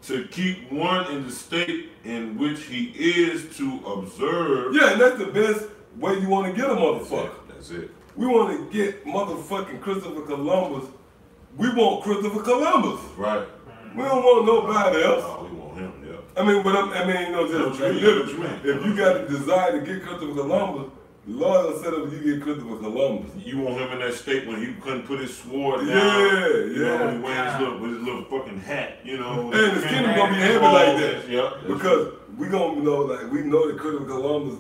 S4: to keep one in the state in which he is to observe.
S2: Yeah, and that's the best way you want to get a motherfucker.
S4: That's it.
S2: We want to get motherfucking Christopher Columbus. We want Christopher Columbus.
S4: Right.
S2: We don't want nobody else.
S4: No, we want him, yeah.
S2: I mean, just if you got a desire to get Christopher Columbus, the Lord will set up you get Christopher Columbus.
S4: You want him in that state when he couldn't put his sword down.
S2: You know,
S4: when he wears his little fucking hat, you know.
S2: And the kingdom gonna be heavy like that.
S4: Yeah.
S2: Because we gonna know, we know that Christopher Columbus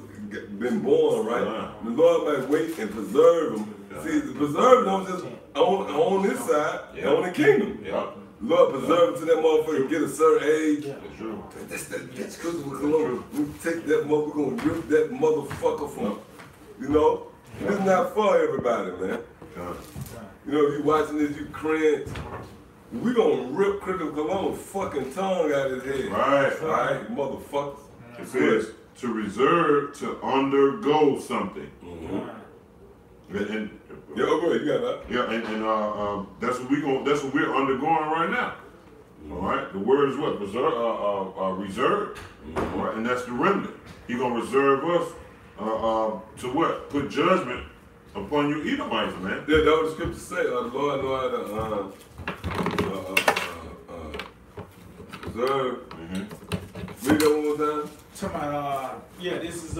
S2: been born, right? The Lord might wait and preserve him. See, the preserve them just on this side, on the kingdom. Lord preserve him to that motherfucker get a certain age. That's Christopher Columbus. We take that motherfucker, we're gonna rip that motherfucker from, you know? It's not for everybody, man. You know, if you watching this, you cringe. We gonna rip Christopher Columbus' fucking tongue out of his head.
S4: Right.
S2: All right, motherfuckers.
S4: It says to reserve, to undergo something. And
S2: yeah, go ahead, you got that.
S4: Yeah, and that's what we're undergoing right now. All right, the word is what? Reserve. All right, and that's the remnant. He's gonna reserve us to what? Put judgment upon you Edomites, man.
S2: Yeah, that was the scripture say. The Lord know how to reserve. Read that one more time.
S3: Talking about, this is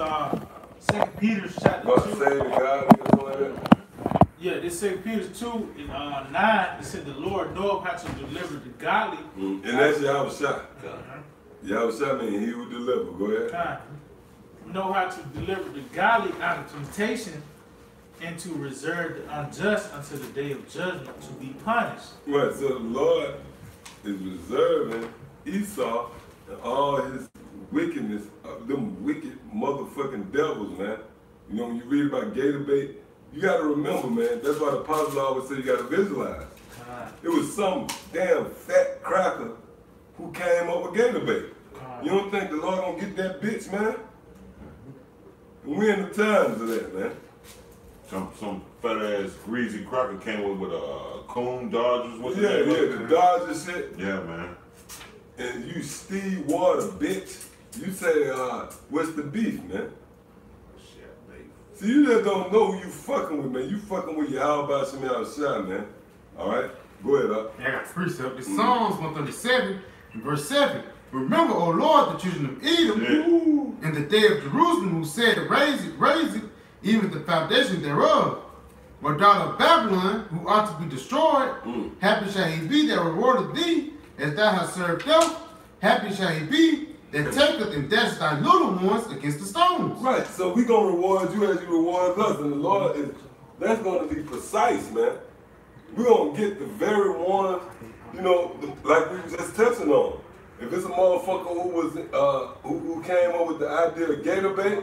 S3: 2 Peter chapter
S2: God
S3: 2.
S2: save the God or something like that.
S3: Yeah, this 2 Peter 2 in 9, it said the Lord knoweth how to deliver the godly.
S2: And that's Yahweh Shai. Yahweh Shai means he will deliver. Go ahead.
S3: Know how to deliver the godly out of temptation and to reserve the unjust until the day of judgment to be punished.
S2: Right, so the Lord is reserving Esau and all his wickedness, them wicked motherfucking devils, man. You know, when you read about gator bait, you gotta remember, man, that's why the apostle always say you gotta visualize. It was some damn fat cracker who came up with gator bait. You don't think the Lord gonna get that bitch, man? And we in the times of that, man.
S4: Some fat ass greasy cracker came up with a coon Dodgers. What's
S2: Yeah,
S4: the name?
S2: the Dodgers shit.
S4: Yeah, man.
S2: And you Steve Water, bitch. You say, what's the beef, man? See, you just don't know who you fucking with, man. You fucking with your Al Shemi Al-Shai, man. All right? Go ahead, up.
S5: I got the precept. It's Psalms 137 and verse 7. Remember, O Lord, the children of Edom, and the day of Jerusalem, who said, raise it, even the foundation thereof. Or daughter of Babylon, who ought to be destroyed, happy shall he be that rewardeth thee, as thou hast served them. Happy shall he be that taketh and dashes thy little ones against the stones.
S2: Right, so we going to reward you as you reward us. And the Lord is, that's going to be precise, man. We're going to get the very ones, you know, like we were just touching on. If it's a motherfucker who was, who came up with the idea of gator bait,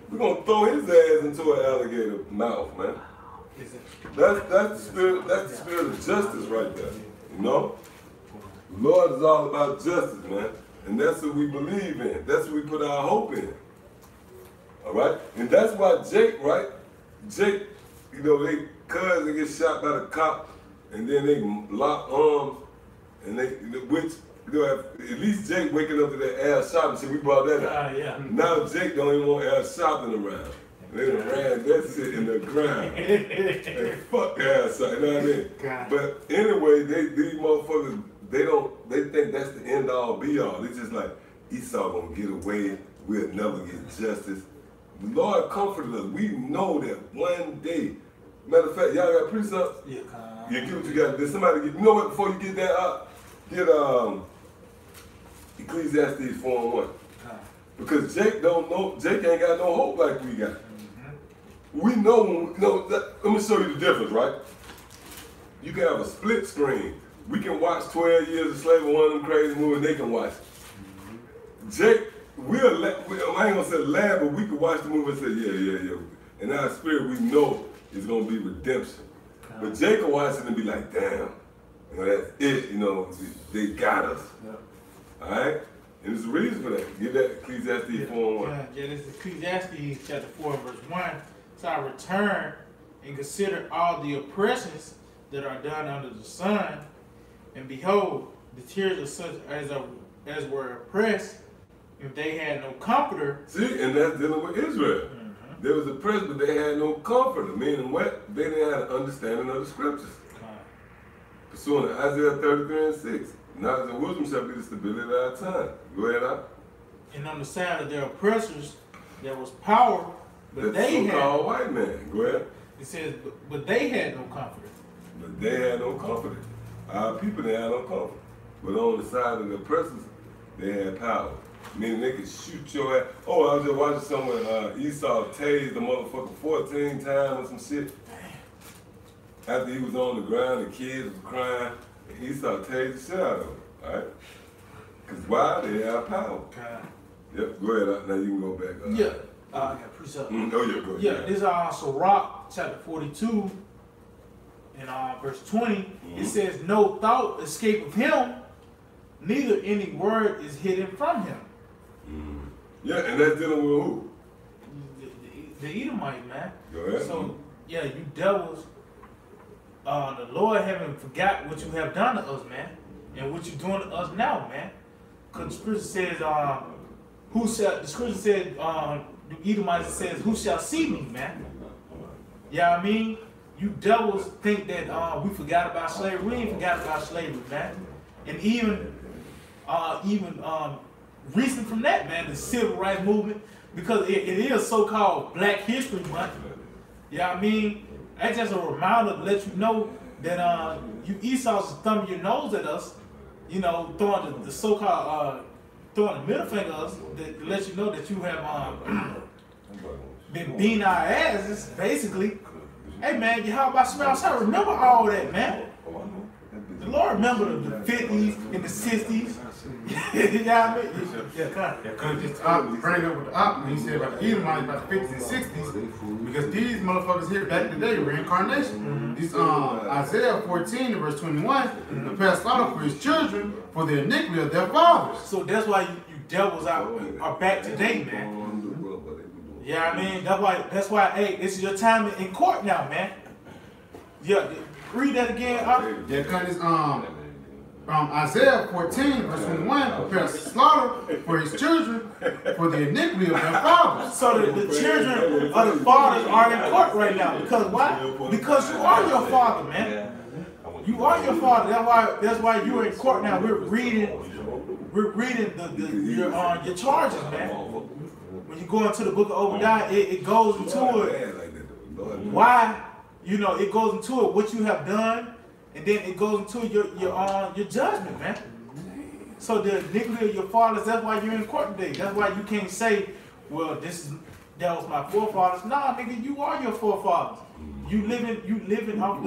S2: we're going to throw his ass into an alligator mouth, man. That's the spirit of justice right there, you know? The Lord is all about justice, man. And that's what we believe in. That's what we put our hope in. All right? And that's why Jake, right? Jake, you know, they cousin get shot by the cop, and then they lock arms, and which, you know, at least Jake waking up to that Al Sharpton shit, we brought that up.
S3: Yeah.
S2: Now Jake don't even want Al Sharpton around. They done ran that shit in the ground. And fuck Al Sharpton, you know what I mean?
S3: God.
S2: But anyway, these motherfuckers, they think that's the end all be all. It's just like, Esau gonna get away, we'll never get justice. The Lord comforted us. We know that one day, matter of fact, y'all got precepts?
S3: Yeah,
S2: Yeah, get what you got. Did somebody get, you know what, before you get that up, get Ecclesiastes 4:1. Because Jake don't know, Jake ain't got no hope like we got. We know, let me show you the difference, right? You can have a split screen. We can watch 12 Years a Slave, one of them crazy movies they can watch. Jake, I ain't gonna say laugh, but we can watch the movie and say, yeah. And our spirit, we know it's gonna be redemption. But Jake will watch it and be like, damn, you know, that's it, you know, they got us. All right? And there's a reason for that. Get that Ecclesiastes 4:1.
S3: Yeah, this is Ecclesiastes chapter 4 verse 1. So I return and consider all the oppressions that are done under the sun, and behold, the tears of such as were oppressed, if they had no comforter.
S2: See, and that's dealing with Israel. There was oppressed, but they had no comforter. Meaning what? They didn't have an understanding of the scriptures. Pursuing Isaiah 33:6. Knowledge and wisdom shall be the stability of our time. Go ahead, out.
S3: And on the side of their oppressors, there was power, but
S2: That's
S3: they
S2: so-called
S3: had.
S2: white man. Go ahead.
S3: It says, but they had no comforter.
S2: But they had no comfort. Our people, they had no comfort. But on the side of the oppressors, they had power. Meaning they could shoot your ass. Oh, I was just watching someone, Esau tased the motherfucker 14 times or some shit. After he was on the ground, the kids was crying. Esau tased the shit out of him, all right? Because why? They have power. Yep, go ahead. Now you can go back.
S3: I got precept.
S2: Oh, yeah, go ahead.
S3: Yeah, this is Sirach chapter 42 and verse 20. It says, no thought escapeth him, neither any word is hidden from him.
S2: Yeah, and that's dealing with who?
S3: The Edomite, man.
S2: Go ahead.
S3: So, yeah, you devils, the Lord haven't forgot what you have done to us, man, and what you're doing to us now, man. Because the scripture says, the scripture said, the Edomite says, who shall see me, man? Yeah, I mean, you devils think that we forgot about slavery. We ain't forgot about slavery, man. And even recent from that, man, the civil rights movement, because it is so-called Black History Month. Yeah, I mean, that's just a reminder to let you know that you Esau's thumbing your nose at us, you know, throwing the so-called throwing the middle finger at us to let you know that you have been beating our asses, basically. Hey man, how about smells? I remember all that, man. The Lord remember the 50s and the 60s. You know what I mean?
S5: Yeah, because just bring up with the op, when he said about the Edomites, about the 50s and 60s, because these motherfuckers here back in the day, reincarnation. These Isaiah 14 verse 21, prepare slaughter for his children for the iniquity of their fathers.
S3: So that's why you devils are back today, man. Yeah, I mean, that's why, hey, this is your time in court now, man. Yeah, read that again,
S5: Yeah, because Isaiah 14, verse 21, prepare slaughter for his children for the iniquity of their fathers.
S3: So the children of the fathers are in court right now. Because why? Because you are your father, man. You are your father. That's why you're in court now. We're reading your charges, man. When you go into the book of Obadiah, it goes into it. Why? You know, it goes into it what you have done, and then it goes into your judgment, man. So the iniquity of your fathers, that's why you're in court today. That's why you can't say, well, that was my forefathers. Nah, nigga, you are your forefathers. You living off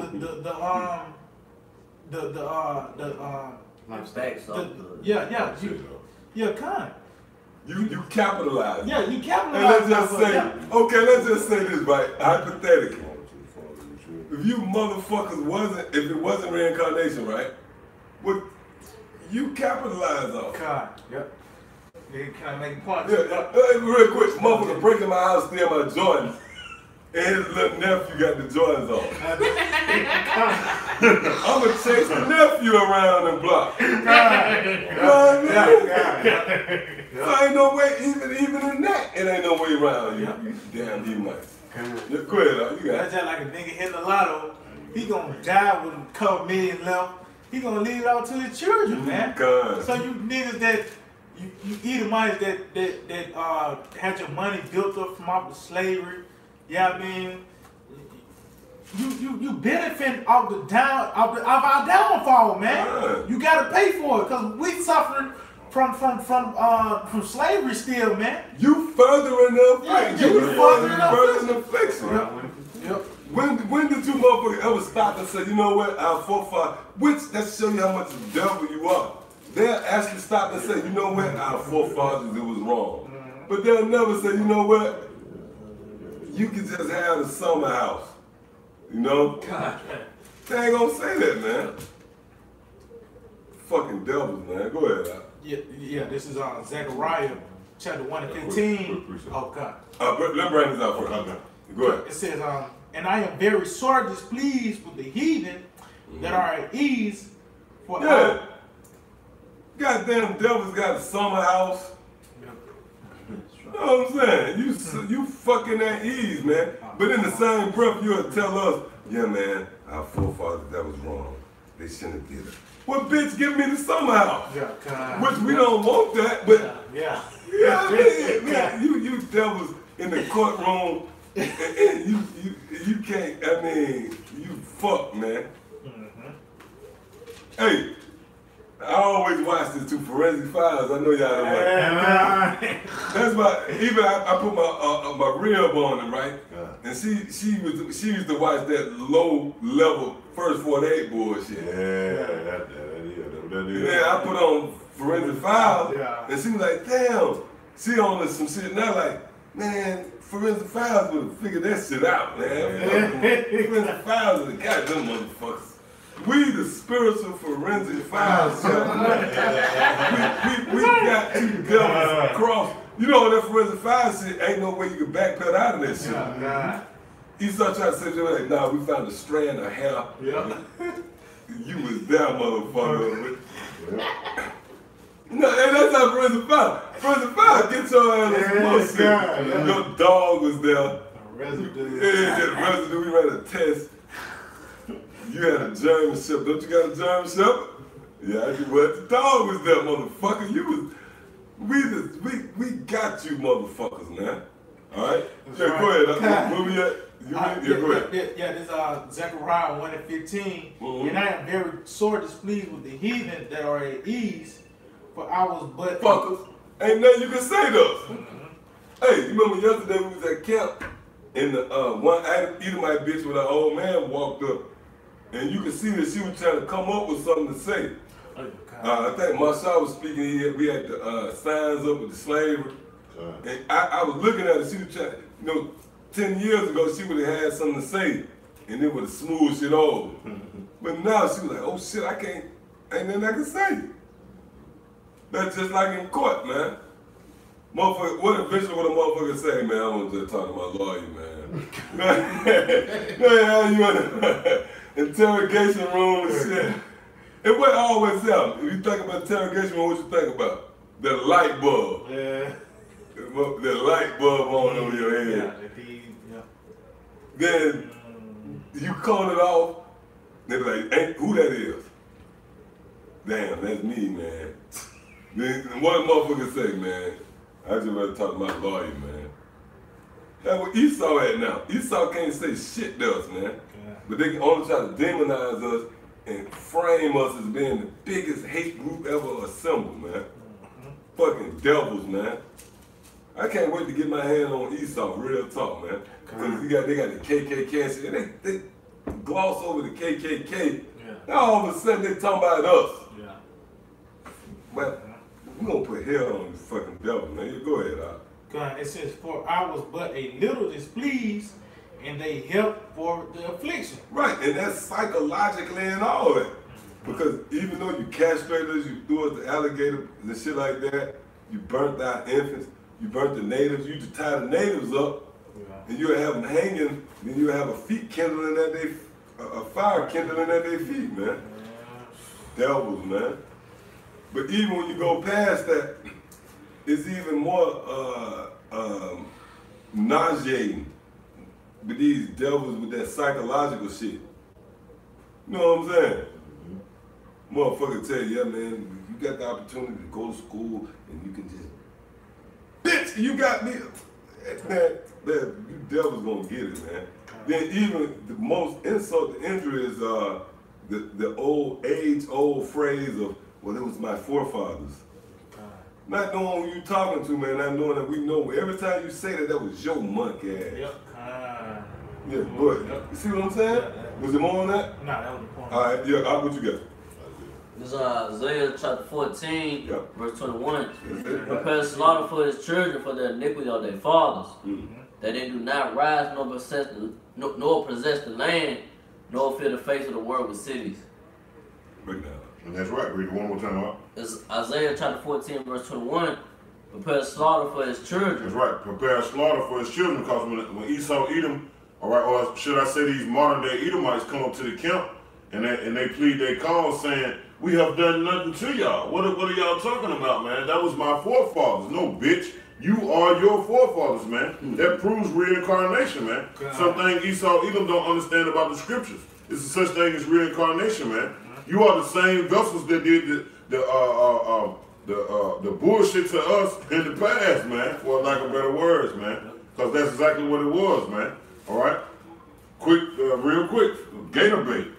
S2: You capitalize.
S3: Yeah, you
S2: And
S3: capitalize.
S2: let's just say, okay, let's just say this, right? Hypothetically. If you motherfuckers if it wasn't reincarnation, right? What you capitalize on.
S3: God, yep. Can I make a point?
S2: Yeah, real quick, motherfucker breaking my house, steal my Jordans. And his little nephew got the Jordans on. I'ma chase the nephew around the block. You know what I mean? So ain't no way, even in that, it ain't no way around you. You damn Edomites. Yeah, go ahead, you got it.
S3: That's just like a nigga hitting the lotto. He gonna die with a couple million left. He gonna leave it out to his children, man.
S2: God.
S3: So you niggas that you Edomites that had your money built up from off the slavery. Yeah, I mean, you benefit off our downfall, man.
S2: Yeah.
S3: You gotta pay for it because we suffering from slavery still, man.
S2: You furthering the affliction.
S3: Yeah, you
S2: furthering the affliction.
S3: Yep.
S2: When did you motherfuckers ever stop and say, you know what, our forefathers, which that show you how much of the devil you are. They'll actually stop and say, you know what, our forefathers, it was wrong. But they'll never say, you know what, you can just have the summer house. You know? God. They ain't gonna say that, man. Fucking devils, man. Go ahead, Al.
S3: Yeah, this is Zechariah chapter 1 and 15. Oh, God.
S2: Let's bring this out first.
S4: Okay.
S2: Go ahead.
S3: It says, and I am very sore displeased with the heathen that are at ease. For
S2: Yeah. Goddamn devils got a summer house. You know what I'm saying? You fucking at ease, man. But in the same breath, you'll tell us, yeah, man, our forefathers, that was wrong. They shouldn't have did it. Well, bitch, give me the summer house.
S3: Yeah,
S2: Which we don't want that, but
S3: yeah.
S2: you know what I mean? Man, you devils in the courtroom, and you can't, I mean, you fuck, man. Hey, I always watch this too, Forensic Files. I know y'all don't watch it. That's why, even I put my rib on it, right? And she used to watch that low level First 48 bullshit.
S4: That is.
S2: Yeah, I put on Forensic Files,
S3: Yeah.
S2: and she was like, damn, she on some shit now, like, man, Forensic Files would have figured that shit out, man. Forensic Files are the goddamn motherfuckers. We the spiritual Forensic Files, we got two devils crossed. You know that Forensic Files shit, ain't no way you can backpedal out of that shit.
S3: God.
S2: Esau tried to say, like, nah, we found a strand of hair.
S3: Yeah.
S2: You was there, motherfucker. No, and that's not Forensic Files. Forensic Files, get your ass on some more shit. Your dog was there.
S3: Residue.
S2: Yeah, residue, we ran a test. You had a German Shepherd. Don't you got a German Shepherd? Yeah, I do. Well, the dog was there, motherfucker. You was, We got you motherfuckers, man. All right? Yeah,
S3: right.
S2: go ahead. Where we at? You ready? Yeah, go ahead.
S3: Yeah, this Zechariah 1:15.
S2: Mhm.
S3: And I am very sore displeased with the heathen that are at ease, for I was but
S2: Fuckers. Ain't nothing you can say to us. Hey, you remember yesterday we was at camp and the one Edomite bitch with her old man walked up and you could see that she was trying to come up with something to say. I think Marshall was speaking, we had the signs up with the slavery. And I was looking at her, she was trying, 10 years ago she would have had something to say and it would have smoothed shit over. But now she was like, oh shit, ain't nothing I can say. That's just like in court, man. Motherfucker, what eventually would a motherfucker say, man? I want to just talk to my lawyer, man. Man, you in the interrogation room and shit. And what I always tell them, if you think about interrogation room, what you think about? The light bulb.
S3: Yeah.
S2: The light bulb on over your head.
S3: Yeah.
S2: Then you call it off, they be like, ain't who that is? Damn, that's me, man. Then what a motherfucker say, man? I just rather talk to my lawyer, man. That's what Esau at now. Esau can't say shit to us, man.
S3: Yeah.
S2: But they can only try to demonize us and frame us as being the biggest hate group ever assembled, man. Fucking devils, man. I can't wait to get my hand on Esau, real talk, man. Because they got the KKK and shit. They gloss over the KKK.
S3: Yeah.
S2: Now all of a sudden they talking about us.
S3: Yeah.
S2: But we're going to put hell on this fucking devil, man. You go ahead, Al.
S3: God, it says, for I was but a little displeased, and they helped for the affliction.
S2: Right, and that's psychologically and all that. Because even though you castrated us, you threw us the alligator and shit like that, you burnt our infants, you burnt the natives, you just tie the natives up, and you have them hanging, then you have a feet kindling at their, a fire kindling at their feet, man. Devils, man. But even when you go past that, it's even more nauseating with these devils with that psychological shit. You know what I'm saying? Motherfucker tell you, yeah, man, you got the opportunity to go to school and you can just, bitch, you got me. Man, you devils gonna get it, man. Then even the most insult to injury is the old phrase of, well, it was my forefathers. Not knowing who you talking to, man, not knowing that we know every time you say that was your monkey ass.
S3: Yep.
S2: Yeah, but you see what I'm saying? Was it more on that?
S3: Nah, that was the point.
S2: All right, yeah, what you got?
S6: This is Isaiah chapter 14,
S2: Yeah.
S6: verse 21. Prepare slaughter for his children for the iniquity of their fathers, that they do not rise nor possess the land, nor fill the face of the world with cities.
S2: Break down.
S4: And that's right. Read it one more time out.
S6: It's Isaiah chapter 14, verse 21. Prepare slaughter for his children.
S4: That's right. Prepare slaughter for his children, because when Esau, Edom, all right, or should I say these modern day Edomites come up to the camp and they plead their cause saying, we have done nothing to y'all. What are y'all talking about, man? That was my forefathers. No, bitch. You are your forefathers, man. That proves reincarnation, man. Something Esau, Edom don't understand about the scriptures. It's a such thing as reincarnation, man. You are the same vessels that did the bullshit to us in the past, man, for lack of better words, man. Because that's exactly what it was, man. All right? Quick, real quick, gator bait.